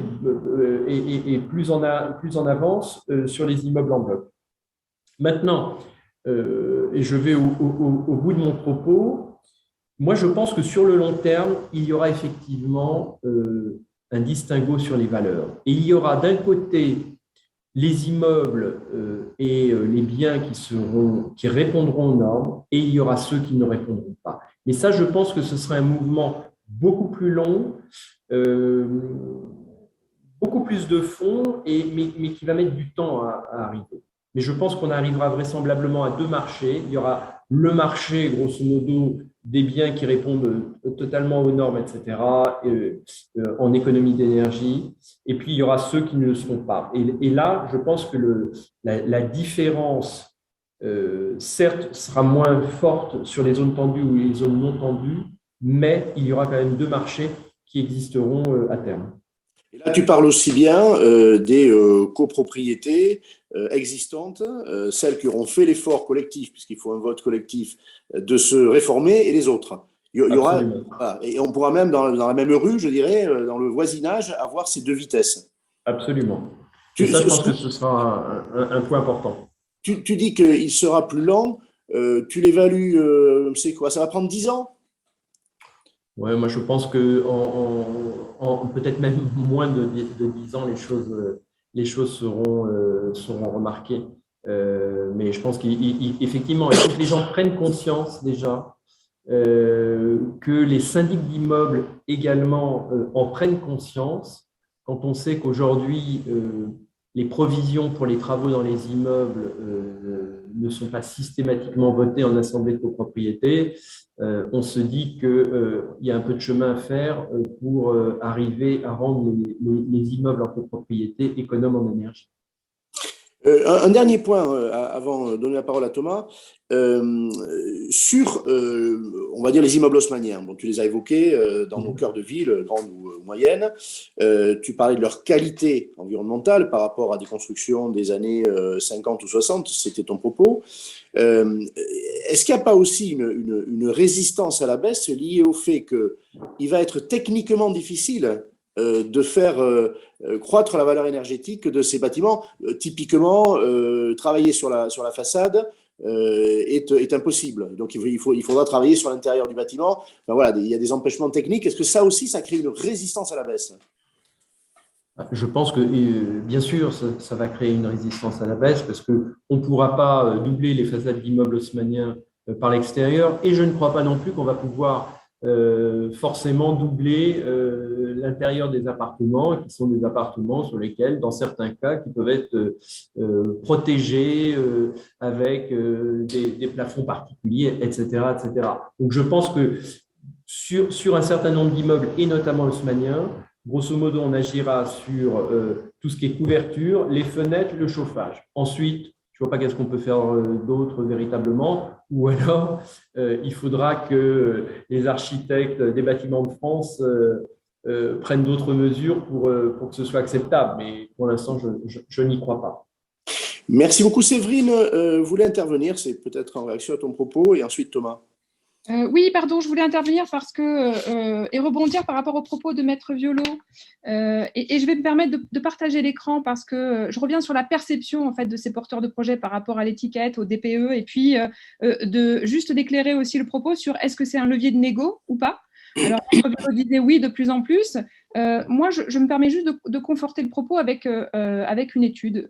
et plus en avance sur les immeubles en bloc. Maintenant, et je vais au bout de mon propos, moi je pense que sur le long terme, il y aura effectivement un distinguo sur les valeurs. Et il y aura d'un côté les immeubles et les biens qui répondront aux normes, et il y aura ceux qui ne répondront pas. Mais ça, je pense que ce sera un mouvement beaucoup plus long, beaucoup plus de fonds, mais qui va mettre du temps à arriver. Mais je pense qu'on arrivera vraisemblablement à deux marchés. Il y aura le marché, grosso modo, des biens qui répondent totalement aux normes, etc., en économie d'énergie. Et puis, il y aura ceux qui ne le seront pas. Et là, je pense que la différence, certes, sera moins forte sur les zones tendues ou les zones non tendues, mais il y aura quand même deux marchés qui existeront à terme. Et là, tu parles aussi bien des copropriétés existantes, celles qui auront fait l'effort collectif, puisqu'il faut un vote collectif, de se réformer, et les autres. Il y aura, voilà, et on pourra même, dans la même rue, je dirais, dans le voisinage, avoir ces deux vitesses. Absolument. Et ça, je pense que ce sera un point important. Tu dis qu'il sera plus lent, tu l'évalues, c'est quoi? Ça va prendre 10 ans? Ouais, moi je pense que peut-être même moins de 10 ans, les choses seront remarquées. Mais je pense qu'effectivement, il faut que les gens prennent conscience déjà, que les syndics d'immeubles également en prennent conscience, quand on sait qu'aujourd'hui, les provisions pour les travaux dans les immeubles ne sont pas systématiquement votées en assemblée de copropriété, on se dit qu'il y a un peu de chemin à faire pour arriver à rendre les immeubles en copropriété économes en énergie. Un dernier point avant de donner la parole à Thomas, sur, on va dire, les immeubles haussmanniens. Bon, tu les as évoqués dans nos cœurs de ville, grandes ou moyennes. Tu parlais de leur qualité environnementale par rapport à des constructions des années 50 ou 60, c'était ton propos. Est-ce qu'il n'y a pas aussi une résistance à la baisse liée au fait qu'il va être techniquement difficile de faire croître la valeur énergétique de ces bâtiments? Typiquement, travailler sur la façade est impossible. Donc, il faudra travailler sur l'intérieur du bâtiment. Enfin, voilà, il y a des empêchements techniques. Est-ce que ça aussi, ça crée une résistance à la baisse? Je pense que, bien sûr, ça va créer une résistance à la baisse parce qu'on ne pourra pas doubler les façades d'immeubles haussmanniens par l'extérieur, et je ne crois pas non plus qu'on va pouvoir forcément doubler l'intérieur des appartements, qui sont des appartements sur lesquels, dans certains cas, qui peuvent être protégés avec des plafonds particuliers, etc., etc. Donc, je pense que sur un certain nombre d'immeubles, et notamment haussmanniens, grosso modo, on agira sur tout ce qui est couverture, les fenêtres, le chauffage. Ensuite, je ne vois pas qu'est-ce qu'on peut faire d'autre véritablement, ou alors il faudra que les architectes des bâtiments de France prennent d'autres mesures pour que ce soit acceptable. Mais pour l'instant, je n'y crois pas. Merci beaucoup. Séverine voulait intervenir, c'est peut-être en réaction à ton propos, et ensuite Thomas. Oui, pardon, je voulais intervenir parce que, et rebondir par rapport aux propos de Maître Violo. Et je vais me permettre de partager l'écran parce que je reviens sur la perception en fait, de ces porteurs de projets par rapport à l'étiquette, au DPE, et puis juste d'éclairer aussi le propos sur est-ce que c'est un levier de négo ou pas. Alors, Maître Violo disait oui de plus en plus. Moi, je me permets juste de conforter le propos avec une étude,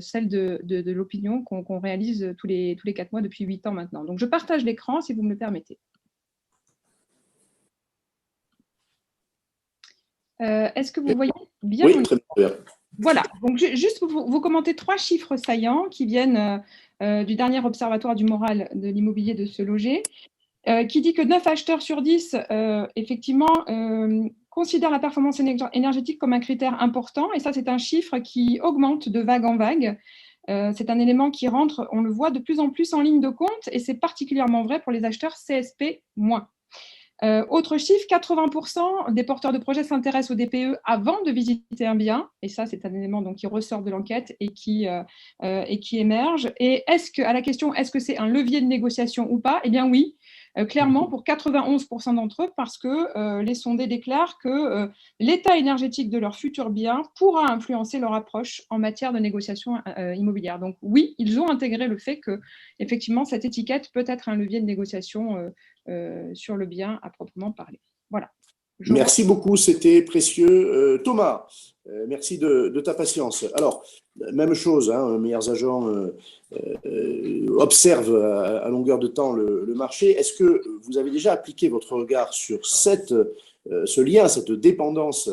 celle de l'opinion qu'on réalise tous les 4 mois depuis 8 ans maintenant. Donc, je partage l'écran si vous me le permettez. Est-ce que vous voyez bien? Oui, très bien. Voilà. Donc, juste vous commentez 3 chiffres saillants qui viennent du dernier Observatoire du moral de l'immobilier de Se Loger, qui dit que 9 acheteurs sur 10, effectivement, considèrent la performance énergétique comme un critère important. Et ça, c'est un chiffre qui augmente de vague en vague. C'est un élément qui rentre, on le voit, de plus en plus en ligne de compte. Et c'est particulièrement vrai pour les acheteurs CSP-. Autre chiffre, 80% des porteurs de projets s'intéressent au DPE avant de visiter un bien. Et ça, c'est un élément donc, qui ressort de l'enquête et qui émerge. Et à la question, est-ce que c'est un levier de négociation ou pas? Eh bien oui. Clairement pour 91% d'entre eux, parce que les sondés déclarent que l'état énergétique de leur futur bien pourra influencer leur approche en matière de négociation immobilière. Donc oui, ils ont intégré le fait que effectivement cette étiquette peut être un levier de négociation sur le bien à proprement parler. Voilà. Merci beaucoup, c'était précieux. Thomas, merci de ta patience. Alors, même chose, hein, Meilleurs Agents observe à longueur de temps le marché. Est-ce que vous avez déjà appliqué votre regard sur ce lien, cette dépendance,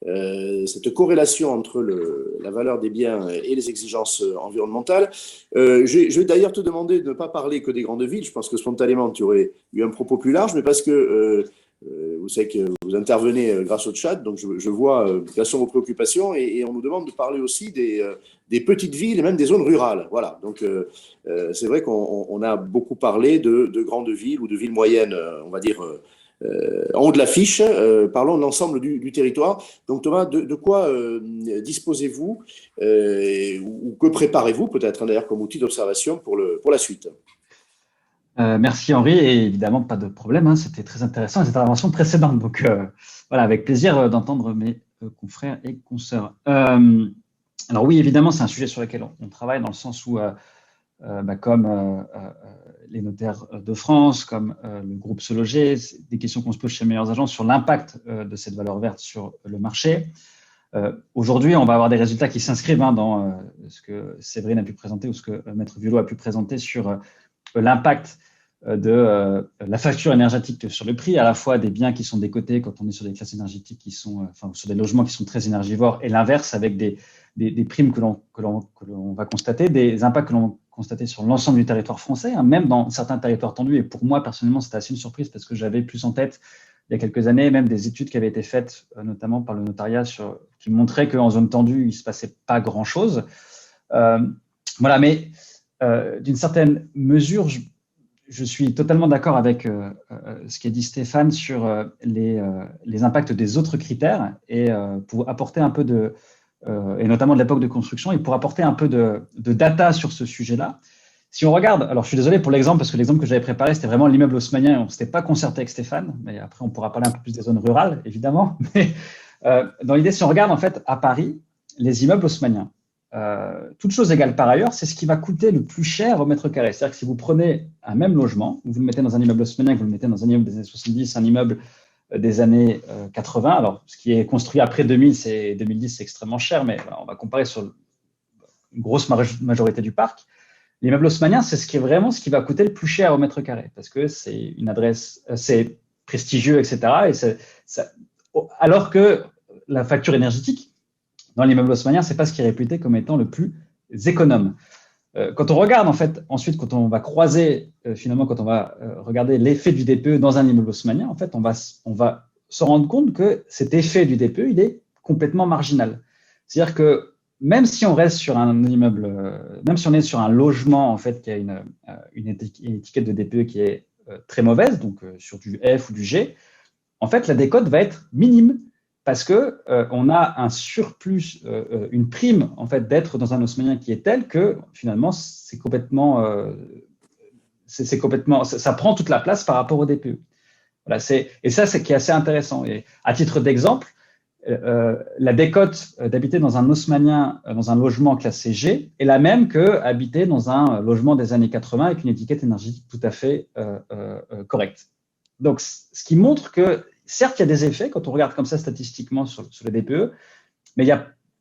cette corrélation entre la valeur des biens et les exigences environnementales? Je vais d'ailleurs te demander de ne pas parler que des grandes villes. Je pense que spontanément, tu aurais eu un propos plus large, mais parce que vous savez que vous intervenez grâce au chat, donc je vois quelles sont vos préoccupations et on nous demande de parler aussi des petites villes et même des zones rurales. Voilà, donc c'est vrai qu'on a beaucoup parlé de grandes villes ou de villes moyennes, on va dire, en haut de l'affiche. Parlons de l'ensemble du territoire. Donc Thomas, de quoi disposez-vous ou que préparez-vous peut-être d'ailleurs comme outil d'observation pour la suite? Merci Henri, et évidemment pas de problème, hein, c'était très intéressant les interventions précédentes, donc voilà, avec plaisir d'entendre mes confrères et consoeurs. Alors oui, évidemment, c'est un sujet sur lequel on travaille dans le sens où, comme les notaires de France, comme le groupe Se Loger, c'est des questions qu'on se pose chez Meilleurs Agents sur l'impact de cette valeur verte sur le marché. Aujourd'hui, on va avoir des résultats qui s'inscrivent dans ce que Séverine a pu présenter ou ce que Maître Violo a pu présenter sur l'impact de la facture énergétique sur le prix, à la fois des biens qui sont décotés quand on est sur des classes énergétiques qui sont, enfin, sur des logements qui sont très énergivores, et l'inverse avec des primes que l'on va constater, des impacts que l'on va constater sur l'ensemble du territoire français, hein, même dans certains territoires tendus. Et pour moi, personnellement, c'était assez une surprise parce que j'avais plus en tête, il y a quelques années, même des études qui avaient été faites, notamment par le notariat, qui montraient qu'en zone tendue, il ne se passait pas grand-chose. Voilà, mais d'une certaine mesure, je suis totalement d'accord avec ce qu'a dit Stéphane sur les impacts des autres critères et pour apporter un peu et notamment de l'époque de construction, et pour apporter un peu de data sur ce sujet-là. Si on regarde, alors je suis désolé pour l'exemple, parce que l'exemple que j'avais préparé, c'était vraiment l'immeuble haussmannien, on ne s'était pas concerté avec Stéphane, mais après on pourra parler un peu plus des zones rurales, évidemment. Mais dans l'idée, si on regarde en fait à Paris, les immeubles haussmanniens, toutes choses égales par ailleurs, c'est ce qui va coûter le plus cher au mètre carré. C'est-à-dire que si vous prenez un même logement, vous le mettez dans un immeuble haussmannien, vous le mettez dans un immeuble des années 70, un immeuble des années 80, alors ce qui est construit après 2000, 2010, c'est extrêmement cher, mais voilà, on va comparer sur une grosse majorité du parc. L'immeuble haussmannien, c'est ce qui va coûter le plus cher au mètre carré, parce que c'est une adresse, c'est prestigieux, etc. Alors que la facture énergétique, dans l'immeuble haussmannien, ce n'est pas ce qui est réputé comme étant le plus économe. Quand on regarde, en fait, ensuite, quand on va croiser, finalement, quand on va regarder l'effet du DPE dans un immeuble haussmannien, en fait, on va se rendre compte que cet effet du DPE, il est complètement marginal. C'est-à-dire que même si on reste sur un immeuble, même si on est sur un logement, en fait, qui a une étiquette de DPE qui est très mauvaise, donc sur du F ou du G, en fait, la décote va être minime, parce que on a un surplus, une prime en fait d'être dans un haussmannien qui est telle que finalement c'est complètement, ça prend toute la place par rapport au DPE. Voilà, et ça c'est qui est assez intéressant. Et à titre d'exemple, la décote d'habiter dans un haussmannien, dans un logement classé G, est la même que habiter dans un logement des années 80 avec une étiquette énergétique tout à fait correcte. Donc, ce qui montre que certes, il y a des effets quand on regarde comme ça statistiquement sur le DPE, mais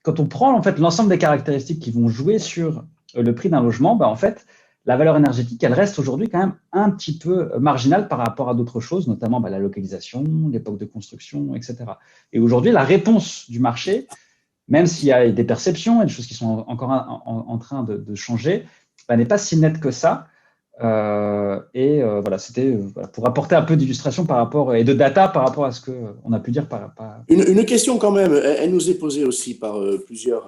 quand on prend en fait l'ensemble des caractéristiques qui vont jouer sur le prix d'un logement, en fait, la valeur énergétique, elle reste aujourd'hui quand même un petit peu marginale par rapport à d'autres choses, notamment la localisation, l'époque de construction, etc. Et aujourd'hui, la réponse du marché, même s'il y a des perceptions et des choses qui sont encore en train de changer, n'est pas si nette que ça. Voilà, c'était pour apporter un peu d'illustration par rapport et de data par rapport à ce qu'on a pu dire par. Une question quand même, elle nous est posée aussi par plusieurs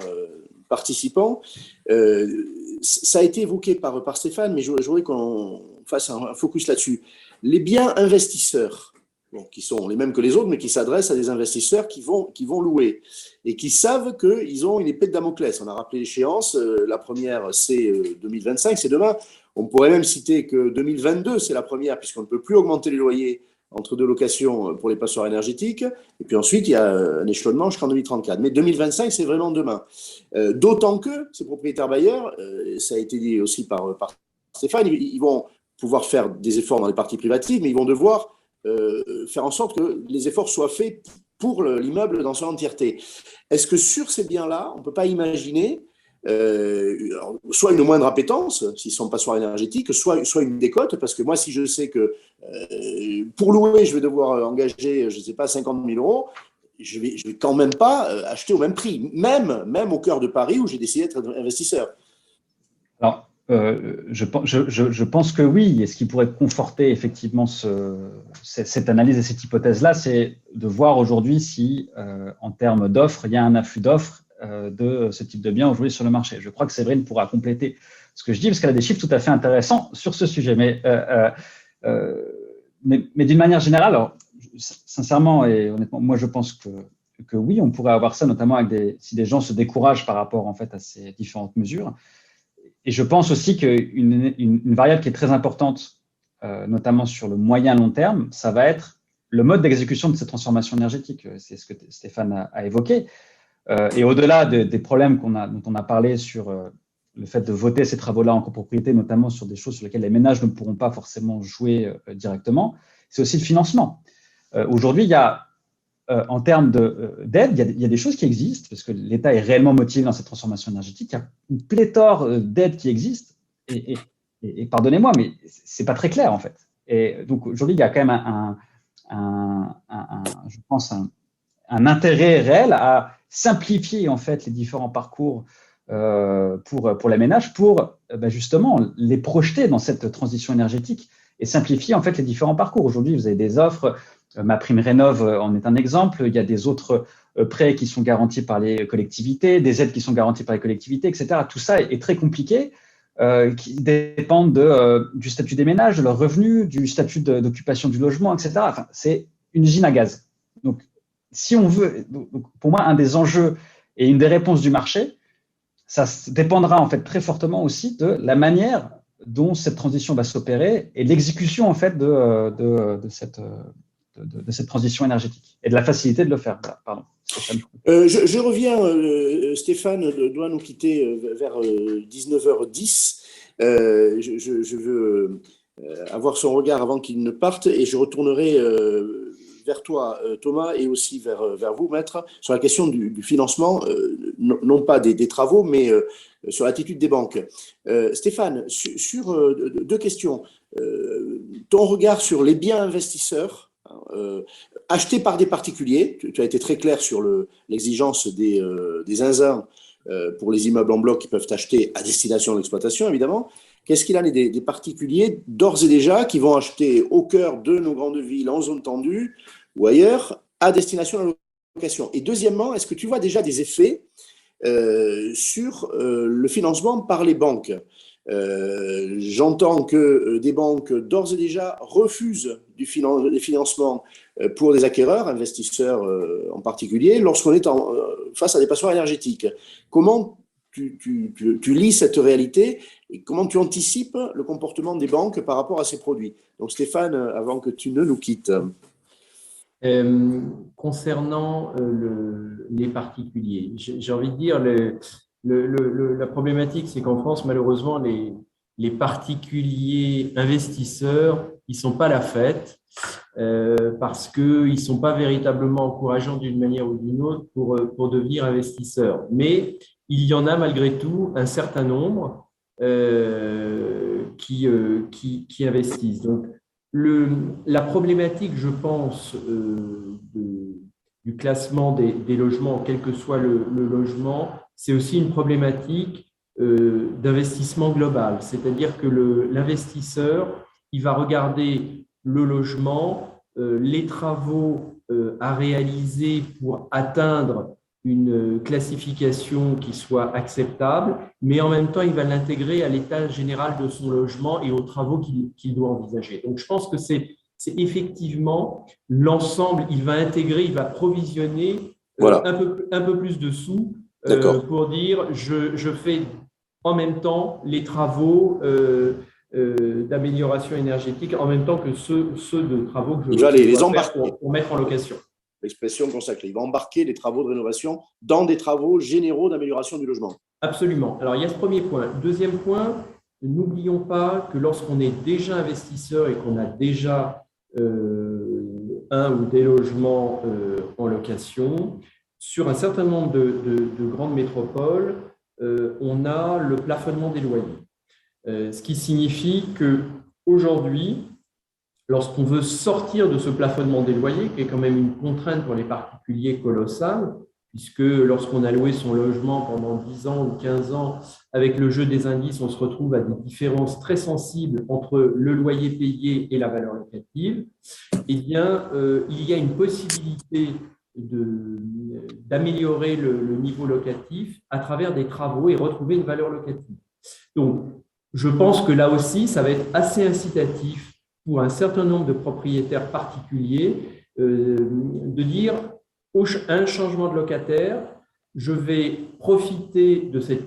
participants. Ça a été évoqué par Stéphane, mais je voudrais qu'on fasse un focus là-dessus. Les biens investisseurs, qui sont les mêmes que les autres, mais qui s'adressent à des investisseurs qui vont louer et qui savent qu'ils ont une épée de Damoclès. On a rappelé l'échéance, la première c'est 2025, c'est demain. On pourrait même citer que 2022, c'est la première, puisqu'on ne peut plus augmenter les loyers entre deux locations pour les passoires énergétiques. Et puis ensuite, il y a un échelonnement jusqu'en 2034. Mais 2025, c'est vraiment demain. D'autant que ces propriétaires bailleurs, ça a été dit aussi par Stéphane, ils vont pouvoir faire des efforts dans les parties privatives, mais ils vont devoir faire en sorte que les efforts soient faits pour l'immeuble dans son entièreté. Est-ce que sur ces biens-là, on ne peut pas imaginer soit une moindre appétence, s'ils sont passoires énergétiques, soit une décote, parce que moi, si je sais que pour louer, je vais devoir engager, je ne sais pas, 50 000 euros, je vais quand même pas acheter au même prix, même au cœur de Paris où j'ai décidé d'être investisseur. Alors, je pense que oui, et ce qui pourrait conforter effectivement cette analyse et cette hypothèse-là, c'est de voir aujourd'hui si, en termes d'offres, il y a un afflux d'offres de ce type de biens aujourd'hui sur le marché. Je crois que Séverine pourra compléter ce que je dis, parce qu'elle a des chiffres tout à fait intéressants sur ce sujet. Mais d'une manière générale, alors, sincèrement et honnêtement, moi je pense que oui, on pourrait avoir ça, notamment si des gens se découragent par rapport en fait, à ces différentes mesures. Et je pense aussi qu'une variable qui est très importante, notamment sur le moyen long terme, ça va être le mode d'exécution de cette transformation énergétique. C'est ce que Stéphane a évoqué. Et au-delà des problèmes dont on a parlé sur le fait de voter ces travaux-là en copropriété, notamment sur des choses sur lesquelles les ménages ne pourront pas forcément jouer directement, c'est aussi le financement. Aujourd'hui, il y a, en termes d'aide, il y a des choses qui existent, parce que l'État est réellement motivé dans cette transformation énergétique. Il y a une pléthore d'aides qui existent. Et et pardonnez-moi, mais c'est pas très clair en fait. Et donc aujourd'hui, il y a quand même je pense un intérêt réel à simplifier en fait les différents parcours pour les ménages, pour justement les projeter dans cette transition énergétique et simplifier en fait les différents parcours. Aujourd'hui, vous avez des offres, MaPrimeRénov' en est un exemple. Il y a des autres prêts qui sont garantis par les collectivités, des aides qui sont garanties par les collectivités, etc. Tout ça est très compliqué, qui dépendent du statut des ménages, de leurs revenus, du statut d'occupation du logement, etc. Enfin, c'est une usine à gaz. Donc, si on veut, donc pour moi, un des enjeux et une des réponses du marché, ça dépendra en fait très fortement aussi de la manière dont cette transition va s'opérer et l'exécution en fait de cette transition énergétique et de la facilité de le faire. Pardon. Je reviens, Stéphane doit nous quitter vers 19h10. Je veux avoir son regard avant qu'il ne parte et je retournerai vers toi, Thomas, et aussi vers vous, Maître, sur la question du financement, non pas des travaux, mais sur l'attitude des banques. Stéphane, sur deux questions. Ton regard sur les biens investisseurs achetés par des particuliers, tu as été très clair sur l'exigence des zinzins pour les immeubles en bloc qui peuvent acheter à destination de l'exploitation, évidemment. Qu'est-ce qu'il en est des particuliers d'ores et déjà qui vont acheter au cœur de nos grandes villes, en zone tendue ou ailleurs, à destination de la location? Et deuxièmement, est-ce que tu vois déjà des effets sur le financement par les banques? J'entends que des banques d'ores et déjà refusent les financements pour des acquéreurs, investisseurs en particulier, lorsqu'on est face à des passoires énergétiques. Comment tu lis cette réalité et comment tu anticipes le comportement des banques par rapport à ces produits? Donc Stéphane, avant que tu ne nous quittes. Concernant les particuliers, j'ai envie de dire, la problématique, c'est qu'en France, malheureusement, les particuliers investisseurs, ils ne sont pas la fête parce qu'ils ne sont pas véritablement encourageants d'une manière ou d'une autre pour devenir investisseurs. Mais il y en a malgré tout un certain nombre qui investissent. Donc, la problématique, je pense, du classement des logements, quel que soit le logement, c'est aussi une problématique d'investissement global. C'est-à-dire que l'investisseur, il va regarder le logement, les travaux à réaliser pour atteindre une classification qui soit acceptable, mais en même temps, il va l'intégrer à l'état général de son logement et aux travaux qu'il doit envisager. Donc, je pense que c'est effectivement l'ensemble, il va intégrer, il va provisionner voilà. un peu plus de sous pour dire je fais en même temps les travaux d'amélioration énergétique en même temps que ceux de travaux que je vais les embarquer pour mettre en location. L'expression consacrée. Il va embarquer les travaux de rénovation dans des travaux généraux d'amélioration du logement. Absolument. Alors, il y a ce premier point. Deuxième point, n'oublions pas que lorsqu'on est déjà investisseur et qu'on a déjà un ou des logements en location, sur un certain nombre de grandes métropoles, on a le plafonnement des loyers. Ce qui signifie qu'aujourd'hui, lorsqu'on veut sortir de ce plafonnement des loyers, qui est quand même une contrainte pour les particuliers colossale, puisque lorsqu'on a loué son logement pendant 10 ans ou 15 ans, avec le jeu des indices, on se retrouve à des différences très sensibles entre le loyer payé et la valeur locative, eh bien, il y a une possibilité d'améliorer le niveau locatif à travers des travaux et retrouver une valeur locative. Donc, je pense que là aussi, ça va être assez incitatif pour un certain nombre de propriétaires particuliers de dire un changement de locataire, je vais profiter de cette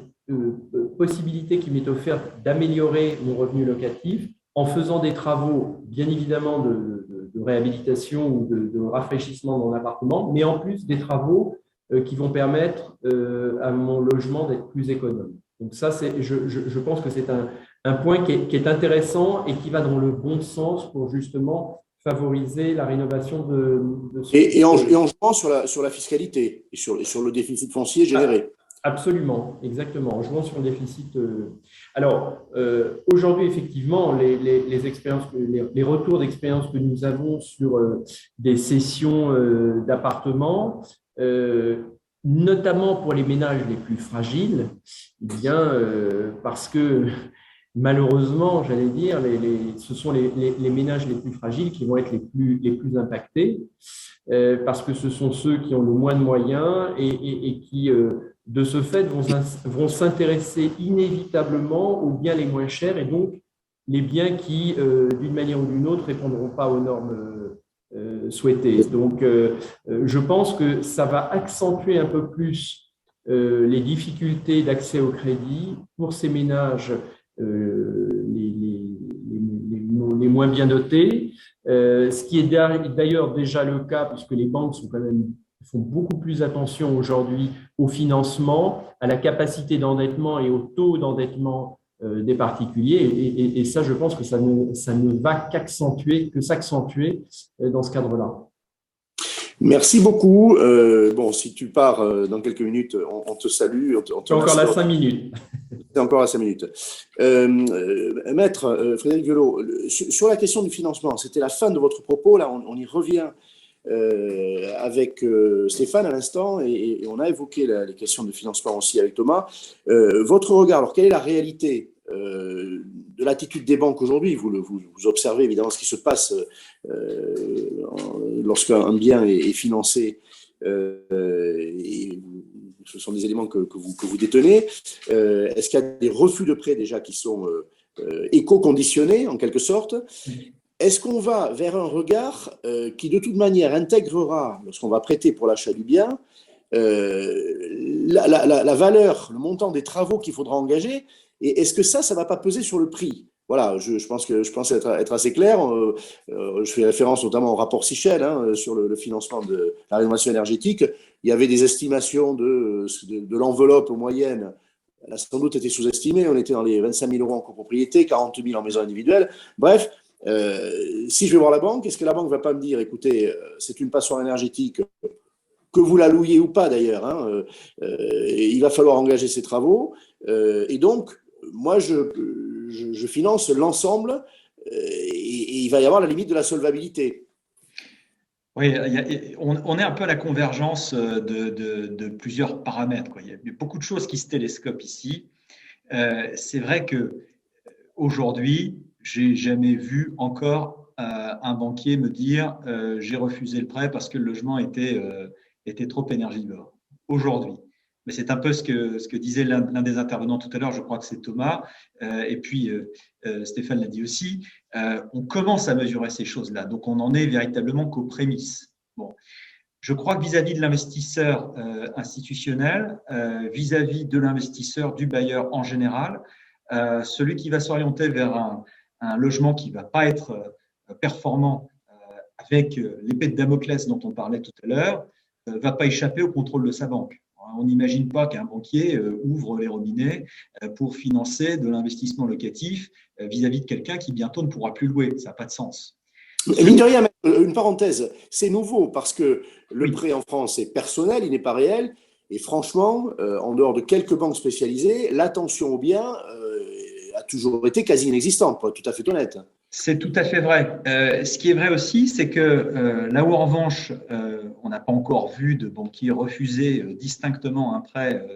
possibilité qui m'est offerte d'améliorer mon revenu locatif en faisant des travaux, bien évidemment, de réhabilitation ou de rafraîchissement de mon appartement, mais en plus des travaux qui vont permettre à mon logement d'être plus économe. Donc ça, je pense que c'est un point qui est intéressant et qui va dans le bon sens pour justement favoriser la rénovation de ce... Et en jouant sur la fiscalité et sur le déficit foncier généré. Absolument, exactement, en jouant sur le déficit. Alors, aujourd'hui, effectivement, les expériences, les retours d'expérience que nous avons sur des cessions d'appartements, notamment pour les ménages les plus fragiles, eh bien, parce que malheureusement, j'allais dire, ce sont les ménages les plus fragiles qui vont être les plus impactés, parce que ce sont ceux qui ont le moins de moyens et qui de ce fait, vont s'intéresser inévitablement aux biens les moins chers et donc les biens qui, d'une manière ou d'une autre, ne répondront pas aux normes souhaitées. Donc, je pense que ça va accentuer un peu plus les difficultés d'accès au crédit pour ces ménages les moins bien dotés, ce qui est d'ailleurs déjà le cas puisque les banques font beaucoup plus attention aujourd'hui au financement, à la capacité d'endettement et au taux d'endettement des particuliers. Et ça, je pense que ça ne va s'accentuer dans ce cadre-là. Merci beaucoup. Bon, si tu pars dans quelques minutes, on te salue. C'est encore là 5 minutes. C'est encore à 5 minutes. Maître Frédéric Violot, sur la question du financement, c'était la fin de votre propos. Là, on y revient avec Stéphane à l'instant et on a évoqué les questions de financement aussi avec Thomas. Votre regard, alors quelle est la réalité de l'attitude des banques aujourd'hui? Vous observez évidemment ce qui se passe lorsqu'un bien est financé et ce sont des éléments que vous détenez. Est-ce qu'il y a des refus de prêt déjà qui sont éco-conditionnés en quelque sorte? Est-ce qu'on va vers un regard qui, de toute manière, intégrera, lorsqu'on va prêter pour l'achat du bien, la valeur, le montant des travaux qu'il faudra engager? Et est-ce que ça ne va pas peser sur le prix? Voilà, je pense être assez clair. Je fais référence notamment au rapport Sichel sur le financement de la rénovation énergétique. Il y avait des estimations de l'enveloppe moyenne. Elle a sans doute été sous-estimée. On était dans les 25 000 € en copropriété, 40 000 en maison individuelle. Bref, si je vais voir la banque, est-ce que la banque ne va pas me dire, écoutez, c'est une passoire énergétique, que vous la louiez ou pas d'ailleurs, il va falloir engager ces travaux. Et donc, moi, je finance l'ensemble et il va y avoir la limite de la solvabilité. Oui, on est un peu à la convergence de plusieurs paramètres, quoi. Il y a beaucoup de choses qui se télescopent ici. C'est vrai qu'aujourd'hui, j'ai jamais vu encore un banquier me dire j'ai refusé le prêt parce que le logement était trop énergivore. Aujourd'hui. Mais c'est un peu ce que disait l'un des intervenants tout à l'heure, je crois que c'est Thomas, et puis Stéphane l'a dit aussi, on commence à mesurer ces choses-là, donc on n'en est véritablement qu'aux prémices. Bon. Je crois que vis-à-vis de l'investisseur institutionnel, vis-à-vis de l'investisseur, du bailleur en général, celui qui va s'orienter vers un logement qui ne va pas être performant avec l'épée de Damoclès dont on parlait tout à l'heure, ne va pas échapper au contrôle de sa banque. On n'imagine pas qu'un banquier ouvre les robinets pour financer de l'investissement locatif vis-à-vis de quelqu'un qui bientôt ne pourra plus louer. Ça n'a pas de sens. Mine de rien, une parenthèse, c'est nouveau parce que le prêt en France est personnel, il n'est pas réel. Et franchement, en dehors de quelques banques spécialisées, l'attention au bien a toujours été quasi inexistante, pour être tout à fait honnête. C'est tout à fait vrai. Ce qui est vrai aussi, c'est que là où en revanche, on n'a pas encore vu de banquier refuser distinctement un prêt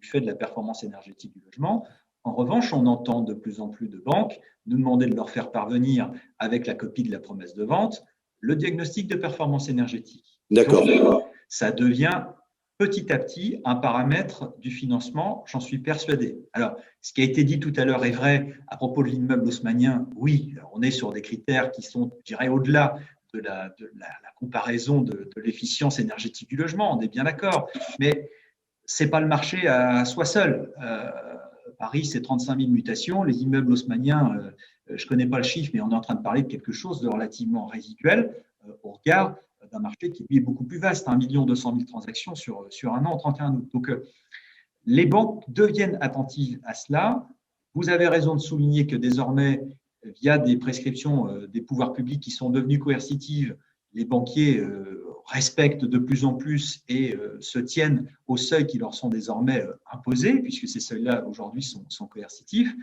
du fait de la performance énergétique du logement, en revanche, on entend de plus en plus de banques nous demander de leur faire parvenir, avec la copie de la promesse de vente, le diagnostic de performance énergétique. D'accord. Donc, ça devient petit à petit un paramètre du financement, j'en suis persuadé. Alors, ce qui a été dit tout à l'heure est vrai à propos de l'immeuble haussmannien. Oui, on est sur des critères qui sont, je dirais, au-delà de la comparaison de l'efficience énergétique du logement, on est bien d'accord. Mais ce n'est pas le marché à soi seul. Paris, c'est 35 000 mutations. Les immeubles haussmanniens, je ne connais pas le chiffre, mais on est en train de parler de quelque chose de relativement résiduel au regard d'un marché qui lui est beaucoup plus vaste, 1 200 000 transactions sur un an, 31 août. Donc, les banques deviennent attentives à cela. Vous avez raison de souligner que désormais, via des prescriptions des pouvoirs publics qui sont devenues coercitives, les banquiers respectent de plus en plus et se tiennent aux seuils qui leur sont désormais imposés, puisque ces seuils-là aujourd'hui sont coercitifs.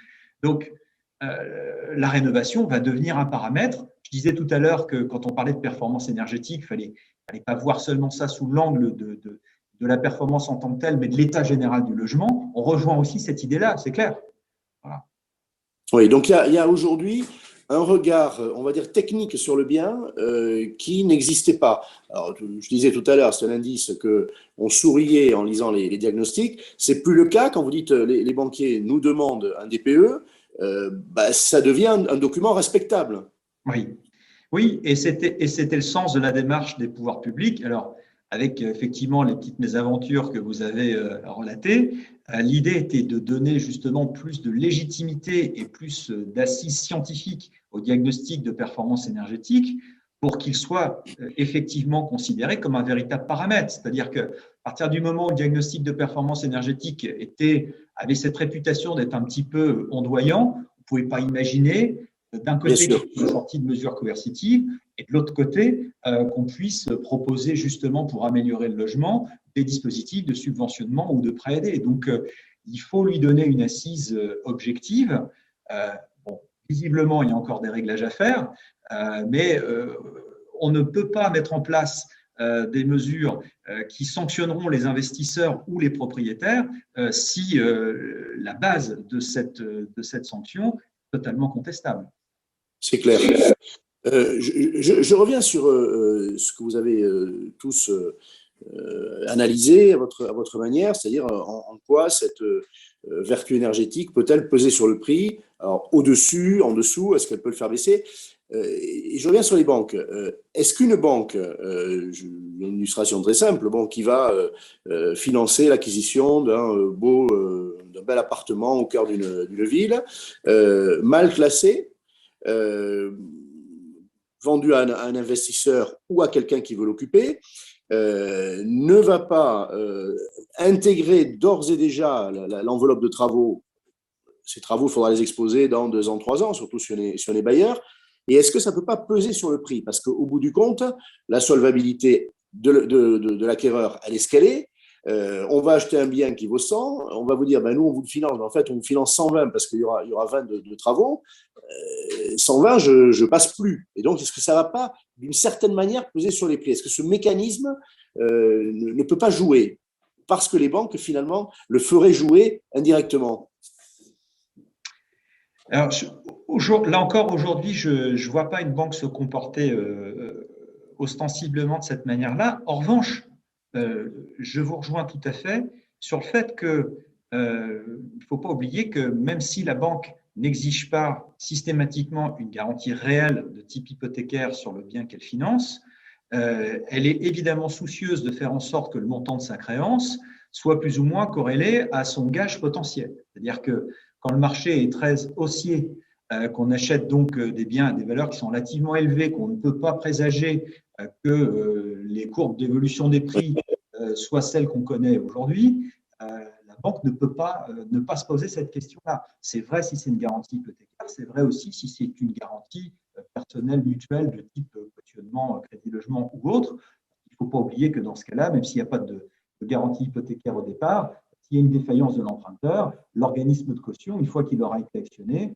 Donc, la rénovation va devenir un paramètre. Je disais tout à l'heure que quand on parlait de performance énergétique, il ne fallait pas voir seulement ça sous l'angle de la performance en tant que telle, mais de l'état général du logement. On rejoint aussi cette idée-là, c'est clair. Voilà. Oui, donc il y a aujourd'hui un regard, on va dire, technique sur le bien qui n'existait pas. Alors, je disais tout à l'heure, c'est un indice qu'on souriait en lisant les diagnostics. C'est plus le cas quand vous dites les banquiers nous demandent un DPE, ça devient un document respectable. Oui, et c'était le sens de la démarche des pouvoirs publics. Alors, avec effectivement les petites mésaventures que vous avez relatées, l'idée était de donner justement plus de légitimité et plus d'assises scientifiques au diagnostic de performance énergétique pour qu'il soit effectivement considéré comme un véritable paramètre. C'est-à-dire qu'à partir du moment où le diagnostic de performance énergétique avait cette réputation d'être un petit peu ondoyant, on ne pouvait pas imaginer d'un côté une sortie de mesures coercitives et de l'autre côté qu'on puisse proposer justement pour améliorer le logement des dispositifs de subventionnement ou de prêt aidé. Donc, il faut lui donner une assise objective. Visiblement, il y a encore des réglages à faire, mais on ne peut pas mettre en place des mesures qui sanctionneront les investisseurs ou les propriétaires si la base de cette sanction est totalement contestable. C'est clair. Je reviens sur ce que vous avez tous analysé à votre manière, c'est-à-dire en quoi cette vertu énergétique peut-elle peser sur le prix, alors au-dessus, en dessous, est-ce qu'elle peut le faire baisser? Et je reviens sur les banques. Est-ce qu'une banque, une illustration très simple, qui va financer l'acquisition d'un bel appartement au cœur d'une ville, mal classé, vendu à un investisseur ou à quelqu'un qui veut l'occuper, ne va pas intégrer d'ores et déjà l'enveloppe de travaux. Ces travaux, il faudra les exposer dans 2 ans, 3 ans, surtout si on est bailleur. Et est-ce que ça ne peut pas peser sur le prix? Parce qu'au bout du compte, la solvabilité de l'acquéreur, elle est ce qu'elle est. On va acheter un bien qui vaut 100, on va vous dire, nous, on vous le finance, mais en fait, on vous finance 120 parce qu'il y aura 20 de travaux. 120, je passe plus. Et donc, est-ce que ça ne va pas, d'une certaine manière, peser sur les prix? Est-ce que ce mécanisme ne peut pas jouer? Parce que les banques, finalement, le feraient jouer indirectement. Alors, là encore, aujourd'hui, je ne vois pas une banque se comporter ostensiblement de cette manière-là. En revanche, je vous rejoins tout à fait sur le fait que il ne faut pas oublier que même si la banque n'exige pas systématiquement une garantie réelle de type hypothécaire sur le bien qu'elle finance, elle est évidemment soucieuse de faire en sorte que le montant de sa créance soit plus ou moins corrélé à son gage potentiel. C'est-à-dire que quand le marché est très haussier, qu'on achète donc des biens à des valeurs qui sont relativement élevées, qu'on ne peut pas présager que les courbes d'évolution des prix soient celles qu'on connaît aujourd'hui, la banque ne peut pas ne pas se poser cette question-là. C'est vrai si c'est une garantie hypothécaire, c'est vrai aussi si c'est une garantie personnelle mutuelle de type cautionnement, crédit logement ou autre. Il ne faut pas oublier que dans ce cas-là, même s'il n'y a pas de garantie hypothécaire au départ, s'il y a une défaillance de l'emprunteur, l'organisme de caution, une fois qu'il aura été actionné,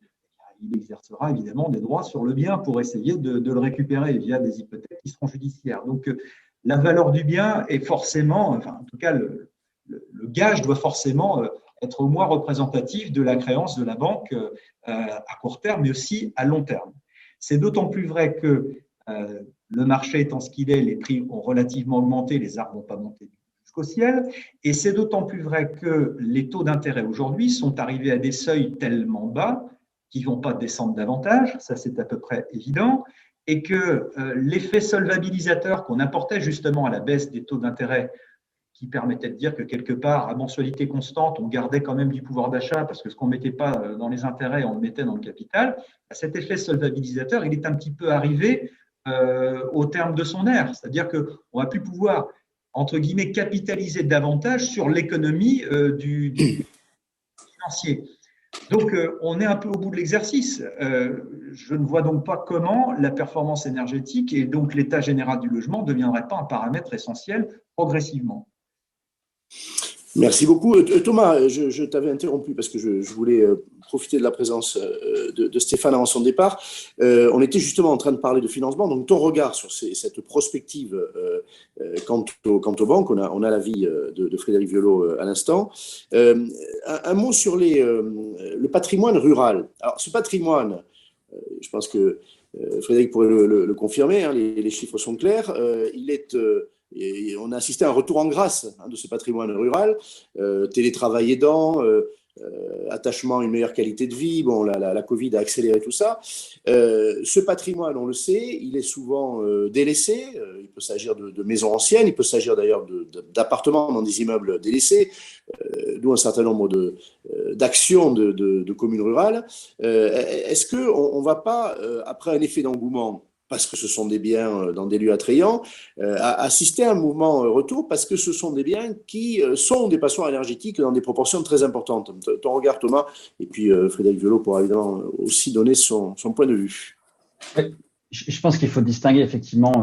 il exercera évidemment des droits sur le bien pour essayer de le récupérer via des hypothèques qui seront judiciaires. Donc, la valeur du bien est forcément, enfin, en tout cas, le gage doit forcément être au moins représentatif de la créance de la banque à court terme, mais aussi à long terme. C'est d'autant plus vrai que le marché étant ce qu'il est, les prix ont relativement augmenté, les arbres n'ont pas monté jusqu'au ciel, et c'est d'autant plus vrai que les taux d'intérêt aujourd'hui sont arrivés à des seuils tellement bas qui ne vont pas descendre davantage, ça c'est à peu près évident, et que l'effet solvabilisateur qu'on apportait justement à la baisse des taux d'intérêt, qui permettait de dire que quelque part, à mensualité constante, on gardait quand même du pouvoir d'achat parce que ce qu'on ne mettait pas dans les intérêts, on le mettait dans le capital, cet effet solvabilisateur, il est un petit peu arrivé au terme de son ère, c'est-à-dire qu'on va plus pouvoir, entre guillemets, capitaliser davantage sur l'économie du financier. Donc, on est un peu au bout de l'exercice. Je ne vois donc pas comment la performance énergétique et donc l'état général du logement ne deviendrait pas un paramètre essentiel progressivement. Merci beaucoup. Thomas, je t'avais interrompu parce que je voulais profiter de la présence de Stéphane avant son départ. On était justement en train de parler de financement. Donc, ton regard sur cette prospective quant aux banques, on a l'avis de Frédéric Violo à l'instant. Un mot sur le patrimoine rural. Alors, ce patrimoine, je pense que Frédéric pourrait le confirmer, hein, les chiffres sont clairs. Et on a assisté à un retour en grâce de ce patrimoine rural, télétravail aidant, attachement à une meilleure qualité de vie. Bon, la Covid a accéléré tout ça. Ce patrimoine, on le sait, il est souvent délaissé. Il peut s'agir de maisons anciennes, il peut s'agir d'ailleurs d'appartements dans des immeubles délaissés, d'où un certain nombre d'actions de communes rurales. Est-ce qu'on ne va pas, après un effet d'engouement, parce que ce sont des biens dans des lieux attrayants, assister à un mouvement retour parce que ce sont des biens qui sont des passoires énergétiques dans des proportions très importantes. Ton regard, Thomas, et puis Frédéric Violo pourra évidemment aussi donner son point de vue. Je pense qu'il faut distinguer effectivement,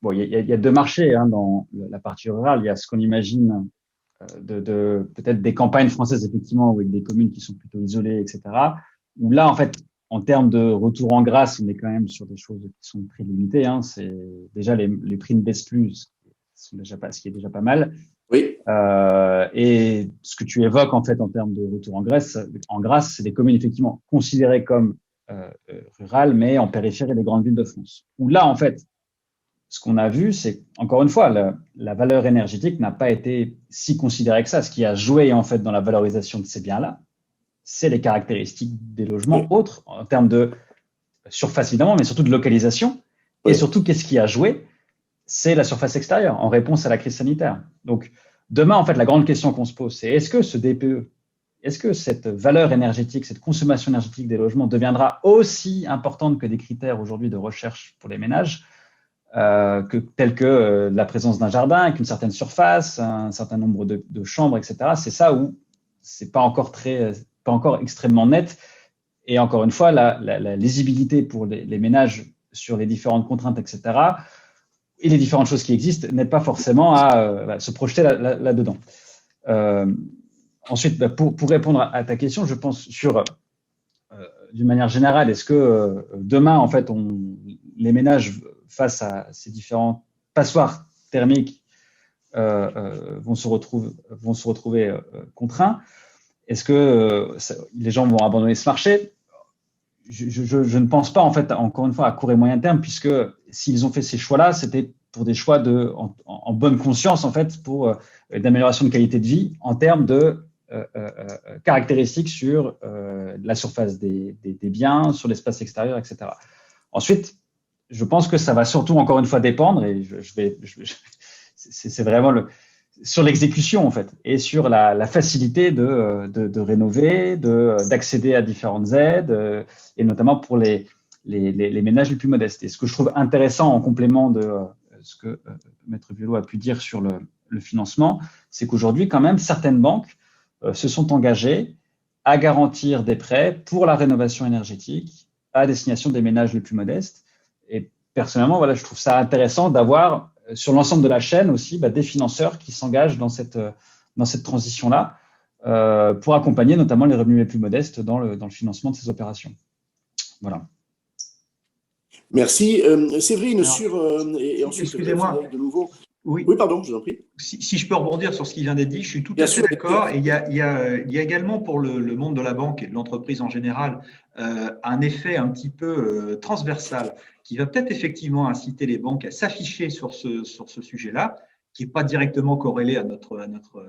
bon, il y a deux marchés hein, dans la partie rurale. Il y a ce qu'on imagine peut-être des campagnes françaises, effectivement, avec des communes qui sont plutôt isolées, etc., où là, en fait, en termes de retour en grâce, on est quand même sur des choses qui sont très limitées. Hein. C'est déjà les prix ne baissent plus, ce qui est déjà pas mal. Oui. Et ce que tu évoques en fait en termes de retour en grâce, c'est des communes effectivement considérées comme rurales, mais en périphérie des grandes villes de France. Où là, en fait, ce qu'on a vu, c'est encore une fois, la valeur énergétique n'a pas été si considérée que ça. Ce qui a joué en fait dans la valorisation de ces biens-là, c'est les caractéristiques des logements autres en termes de surface évidemment, mais surtout de localisation. Et surtout, qu'est-ce qui a joué? C'est la surface extérieure en réponse à la crise sanitaire. Donc, demain, en fait, la grande question qu'on se pose, c'est est-ce que ce DPE, est-ce que cette valeur énergétique, cette consommation énergétique des logements deviendra aussi importante que des critères aujourd'hui de recherche pour les ménages, tels que la présence d'un jardin avec une certaine surface, un certain nombre de chambres, etc. C'est ça où c'est pas encore extrêmement net. Et encore une fois, la lisibilité pour les ménages sur les différentes contraintes, etc., et les différentes choses qui existent, n'aide pas forcément à se projeter là-dedans. Ensuite, pour répondre à ta question, je pense d'une manière générale, est-ce que demain, en fait, les ménages face à ces différents passoires thermiques vont se retrouver contraints? Est-ce que les gens vont abandonner ce marché? Je ne pense pas, en fait, encore une fois, à court et moyen terme, puisque s'ils ont fait ces choix-là, c'était pour des choix en bonne conscience, en fait, pour d'amélioration de qualité de vie en termes de caractéristiques sur la surface des biens, sur l'espace extérieur, etc. Ensuite, je pense que ça va surtout, encore une fois, dépendre, et c'est vraiment sur l'exécution, en fait, et sur la facilité de rénover, d'accéder à différentes aides, et notamment pour les ménages les plus modestes. Et ce que je trouve intéressant en complément de ce que Maître Violo a pu dire sur le financement, c'est qu'aujourd'hui, quand même, certaines banques se sont engagées à garantir des prêts pour la rénovation énergétique à destination des ménages les plus modestes. Et personnellement, voilà, je trouve ça intéressant d'avoir sur l'ensemble de la chaîne aussi des financeurs qui s'engagent dans cette transition-là pour accompagner notamment les revenus les plus modestes dans le financement de ces opérations. Voilà. Merci. Séverine, et ensuite, excusez-moi, de nouveau. Oui, pardon, je vous en prie. Si je peux rebondir sur ce qui vient d'être dit, je suis tout à fait d'accord. Et il y a également pour le monde de la banque et de l'entreprise en général un effet un petit peu transversal qui va peut-être effectivement inciter les banques à s'afficher sur ce sujet-là, qui n'est pas directement corrélé à notre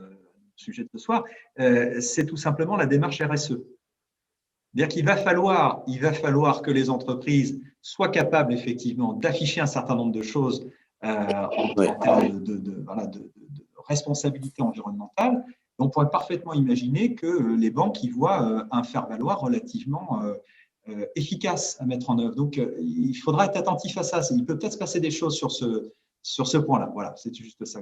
sujet de ce soir. C'est tout simplement la démarche RSE. C'est-à-dire qu'il va falloir que les entreprises soient capables effectivement d'afficher un certain nombre de choses en termes de responsabilité environnementale. On pourrait parfaitement imaginer que les banques y voient un faire-valoir relativement efficace à mettre en œuvre. Donc, il faudra être attentif à ça. Il peut peut-être se passer des choses sur ce point-là. Voilà, c'est juste ça.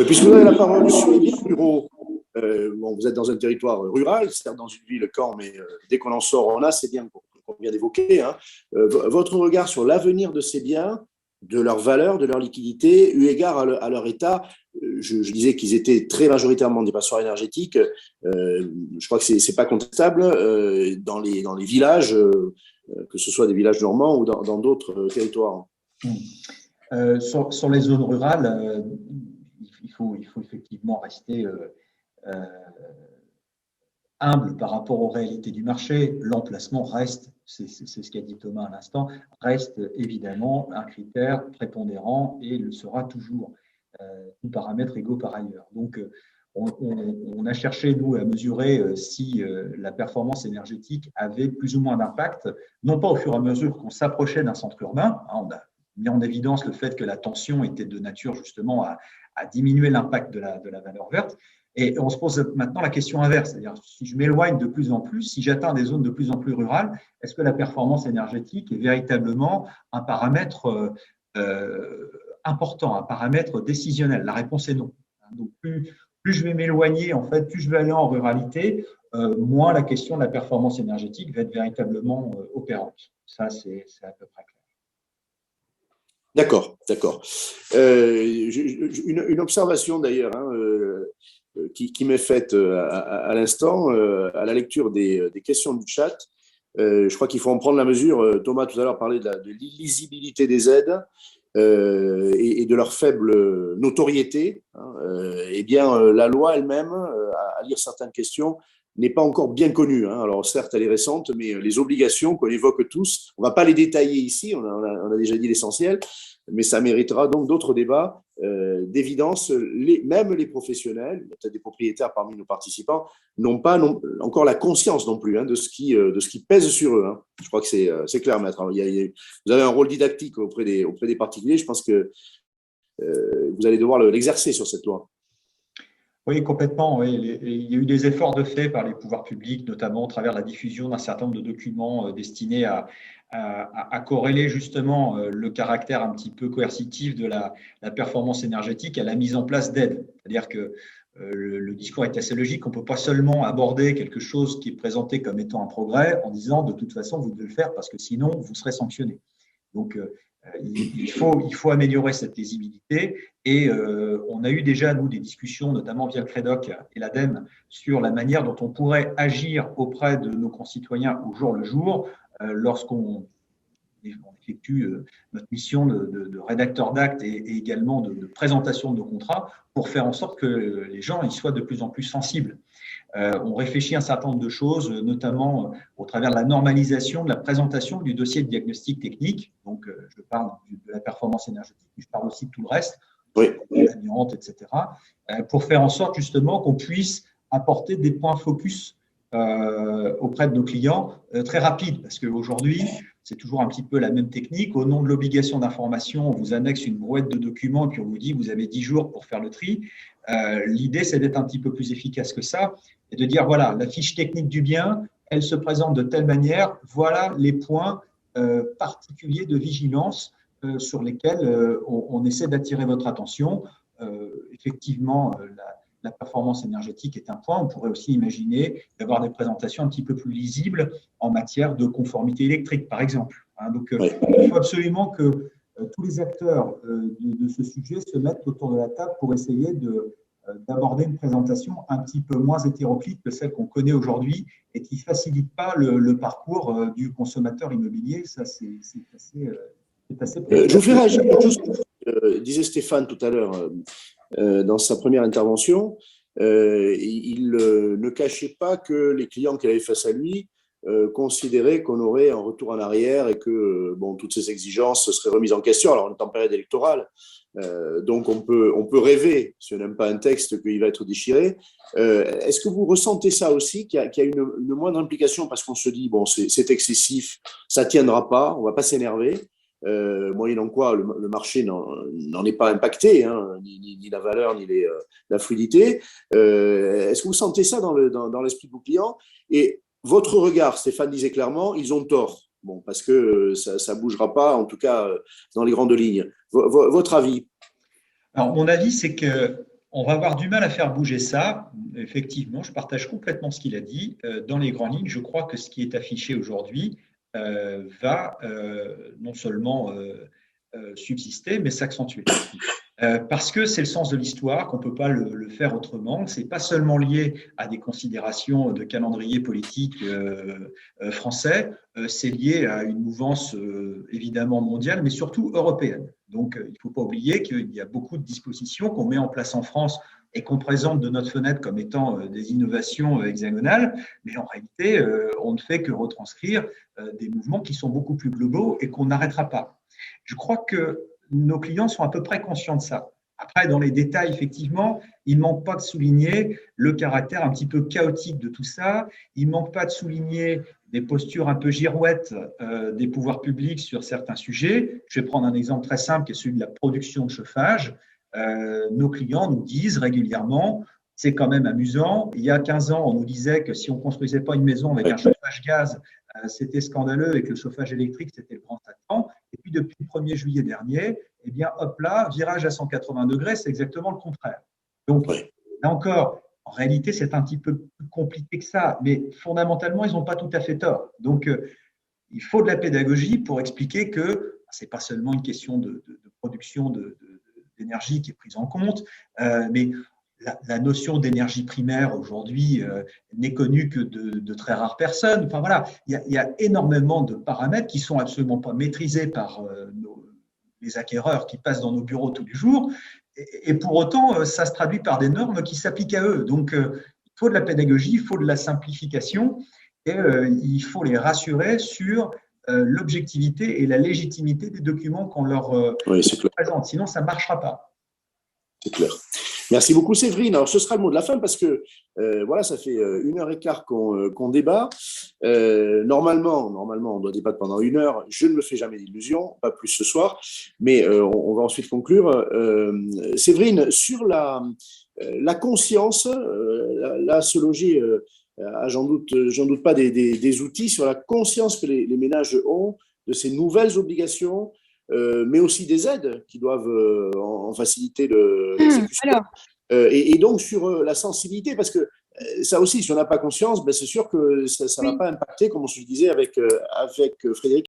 Puisque vous avez la parole sur les biens ruraux, Bon, vous êtes dans un territoire rural, certes dans une ville, Caen, mais dès qu'on en sort, on a ces biens qu'on vient d'évoquer. Hein. Votre regard sur l'avenir de ces biens, de leur valeur, de leur liquidité, eu égard à leur état. Je disais qu'ils étaient très majoritairement des passoires énergétiques. Je crois que c'est pas contestable dans les villages, que ce soit des villages normands ou dans d'autres territoires. Sur les zones rurales, il faut effectivement rester humble par rapport aux réalités du marché. L'emplacement reste, c'est ce qu'a dit Thomas à l'instant, reste évidemment un critère prépondérant et le sera toujours, tout paramètre égaux par ailleurs. Donc, on a cherché, nous, à mesurer si la performance énergétique avait plus ou moins d'impact, non pas au fur et à mesure qu'on s'approchait d'un centre urbain. On a mis en évidence le fait que la tension était de nature justement à diminuer l'impact de la valeur verte. Et on se pose maintenant la question inverse, c'est-à-dire si je m'éloigne de plus en plus, si j'atteins des zones de plus en plus rurales, est-ce que la performance énergétique est véritablement un paramètre important, un paramètre décisionnel? La réponse est non. Donc plus je vais m'éloigner, en fait, plus je vais aller en ruralité, moins la question de la performance énergétique va être véritablement opérante. Ça, c'est à peu près clair. D'accord. Une observation d'ailleurs qui m'est faite à l'instant, à la lecture des questions du chat. Je crois qu'il faut en prendre la mesure. Thomas, tout à l'heure, parlait de l'illisibilité des aides et de leur faible notoriété. Eh bien, la loi elle-même, à lire certaines questions, n'est pas encore bien connue. Alors certes, elle est récente, mais les obligations qu'on évoque tous, on ne va pas les détailler ici, on a déjà dit l'essentiel, mais ça méritera donc d'autres débats. D'évidence, même les professionnels, peut-être des propriétaires parmi nos participants, n'ont pas encore la conscience non plus de ce qui pèse sur eux. Je crois que c'est clair, maître. Alors, vous avez un rôle didactique auprès des particuliers, je pense que vous allez devoir l'exercer sur cette loi. Oui, complètement. Oui. Il y a eu des efforts de fait par les pouvoirs publics, notamment au travers de la diffusion d'un certain nombre de documents destinés à corréler justement le caractère un petit peu coercitif de la performance énergétique à la mise en place d'aides. C'est-à-dire que le discours est assez logique. On ne peut pas seulement aborder quelque chose qui est présenté comme étant un progrès en disant de toute façon vous devez le faire parce que sinon vous serez sanctionné. Donc il faut améliorer cette lisibilité et on a eu déjà, nous, des discussions, notamment via le CREDOC et l'ADEME, sur la manière dont on pourrait agir auprès de nos concitoyens au jour le jour lorsqu'on effectue notre mission de rédacteur d'actes et également de présentation de nos contrats pour faire en sorte que les gens y soient de plus en plus sensibles. On réfléchit à un certain nombre de choses, notamment au travers de la normalisation de la présentation du dossier de diagnostic technique. Donc, je parle de la performance énergétique, mais je parle aussi de tout le reste, l'amiante, etc., pour faire en sorte justement qu'on puisse apporter des points focus auprès de nos clients très rapides, parce qu'aujourd'hui, c'est toujours un petit peu la même technique. Au nom de l'obligation d'information, on vous annexe une brouette de documents et puis on vous dit vous avez 10 jours pour faire le tri. L'idée, c'est d'être un petit peu plus efficace que ça et de dire voilà, la fiche technique du bien, elle se présente de telle manière, voilà les points particuliers de vigilance sur lesquels on essaie d'attirer votre attention. Effectivement, la performance énergétique est un point. On pourrait aussi imaginer d'avoir des présentations un petit peu plus lisibles en matière de conformité électrique, par exemple. Donc, il faut absolument que tous les acteurs de ce sujet se mettent autour de la table pour essayer d'aborder une présentation un petit peu moins hétéroclite que celle qu'on connaît aujourd'hui et qui ne facilite pas le parcours du consommateur immobilier. Ça, c'est assez je vous fais réagir à quelque chose que disait Stéphane tout à l'heure dans sa première intervention. Il ne cachait pas que les clients qu'il avait face à lui considéraient qu'on aurait un retour en arrière et que toutes ces exigences seraient remises en question. Alors, on est en période électorale, donc on peut rêver, si on n'aime pas un texte, qu'il va être déchiré. Est-ce que vous ressentez ça aussi, qu'il y a une moindre implication parce qu'on se dit, c'est excessif, ça ne tiendra pas, on ne va pas s'énerver, moyennant quoi le marché n'en est pas impacté, ni la valeur, ni la fluidité. Est-ce que vous sentez ça dans l'esprit de vos clients? Et votre regard, Stéphane disait clairement, ils ont tort. Parce que ça ne bougera pas, en tout cas dans les grandes lignes. Votre avis? Alors, mon avis, c'est que On va avoir du mal à faire bouger ça. Effectivement, je partage complètement ce qu'il a dit. Dans les grandes lignes, je crois que ce qui est affiché aujourd'hui va non seulement subsister, mais s'accentuer. Parce que c'est le sens de l'histoire, qu'on ne peut pas le faire autrement. Ce n'est pas seulement lié à des considérations de calendrier politique français, c'est lié à une mouvance évidemment mondiale, mais surtout européenne. Donc, il ne faut pas oublier qu'il y a beaucoup de dispositions qu'on met en place en France et qu'on présente de notre fenêtre comme étant des innovations hexagonales, mais en réalité, on ne fait que retranscrire des mouvements qui sont beaucoup plus globaux et qu'on n'arrêtera pas. Je crois que nos clients sont à peu près conscients de ça. Après, dans les détails, effectivement, il ne manque pas de souligner le caractère un petit peu chaotique de tout ça. Il ne manque pas de souligner des postures un peu girouettes des pouvoirs publics sur certains sujets. Je vais prendre un exemple très simple qui est celui de la production de chauffage. Nos clients nous disent régulièrement, c'est quand même amusant. Il y a 15 ans, on nous disait que si on ne construisait pas une maison avec un chauffage gaz, c'était scandaleux et que le chauffage électrique, c'était le grand Satan. Et puis, depuis le 1er juillet dernier, eh bien, hop là, virage à 180 degrés, c'est exactement le contraire. Donc, là encore, en réalité, c'est un petit peu plus compliqué que ça, mais fondamentalement, ils n'ont pas tout à fait tort. Donc, il faut de la pédagogie pour expliquer que ce n'est pas seulement une question de production d'énergie qui est prise en compte, mais la notion d'énergie primaire aujourd'hui n'est connue que de très rares personnes. Enfin voilà, il y a énormément de paramètres qui sont absolument pas maîtrisés par les acquéreurs qui passent dans nos bureaux tous les jours. Et pour autant, ça se traduit par des normes qui s'appliquent à eux. Donc, il faut de la pédagogie, il faut de la simplification et il faut les rassurer sur l'objectivité et la légitimité des documents qu'on leur présente. Sinon, ça ne marchera pas. C'est clair. Merci beaucoup, Séverine. Alors, ce sera le mot de la fin parce que voilà, ça fait 1h15 qu'on débat. Normalement, on doit débattre pendant 1 heure. Je ne me fais jamais d'illusions, pas plus ce soir, mais on va ensuite conclure. Séverine, sur la conscience, là, se loger j'en doute pas des outils sur la conscience que les ménages ont de ces nouvelles obligations, mais aussi des aides qui doivent en faciliter l'exécution. Et donc sur la sensibilité, parce que ça aussi, si on n'a pas conscience, ben c'est sûr que ça ne va pas impacter, comme on se disait avec Frédéric,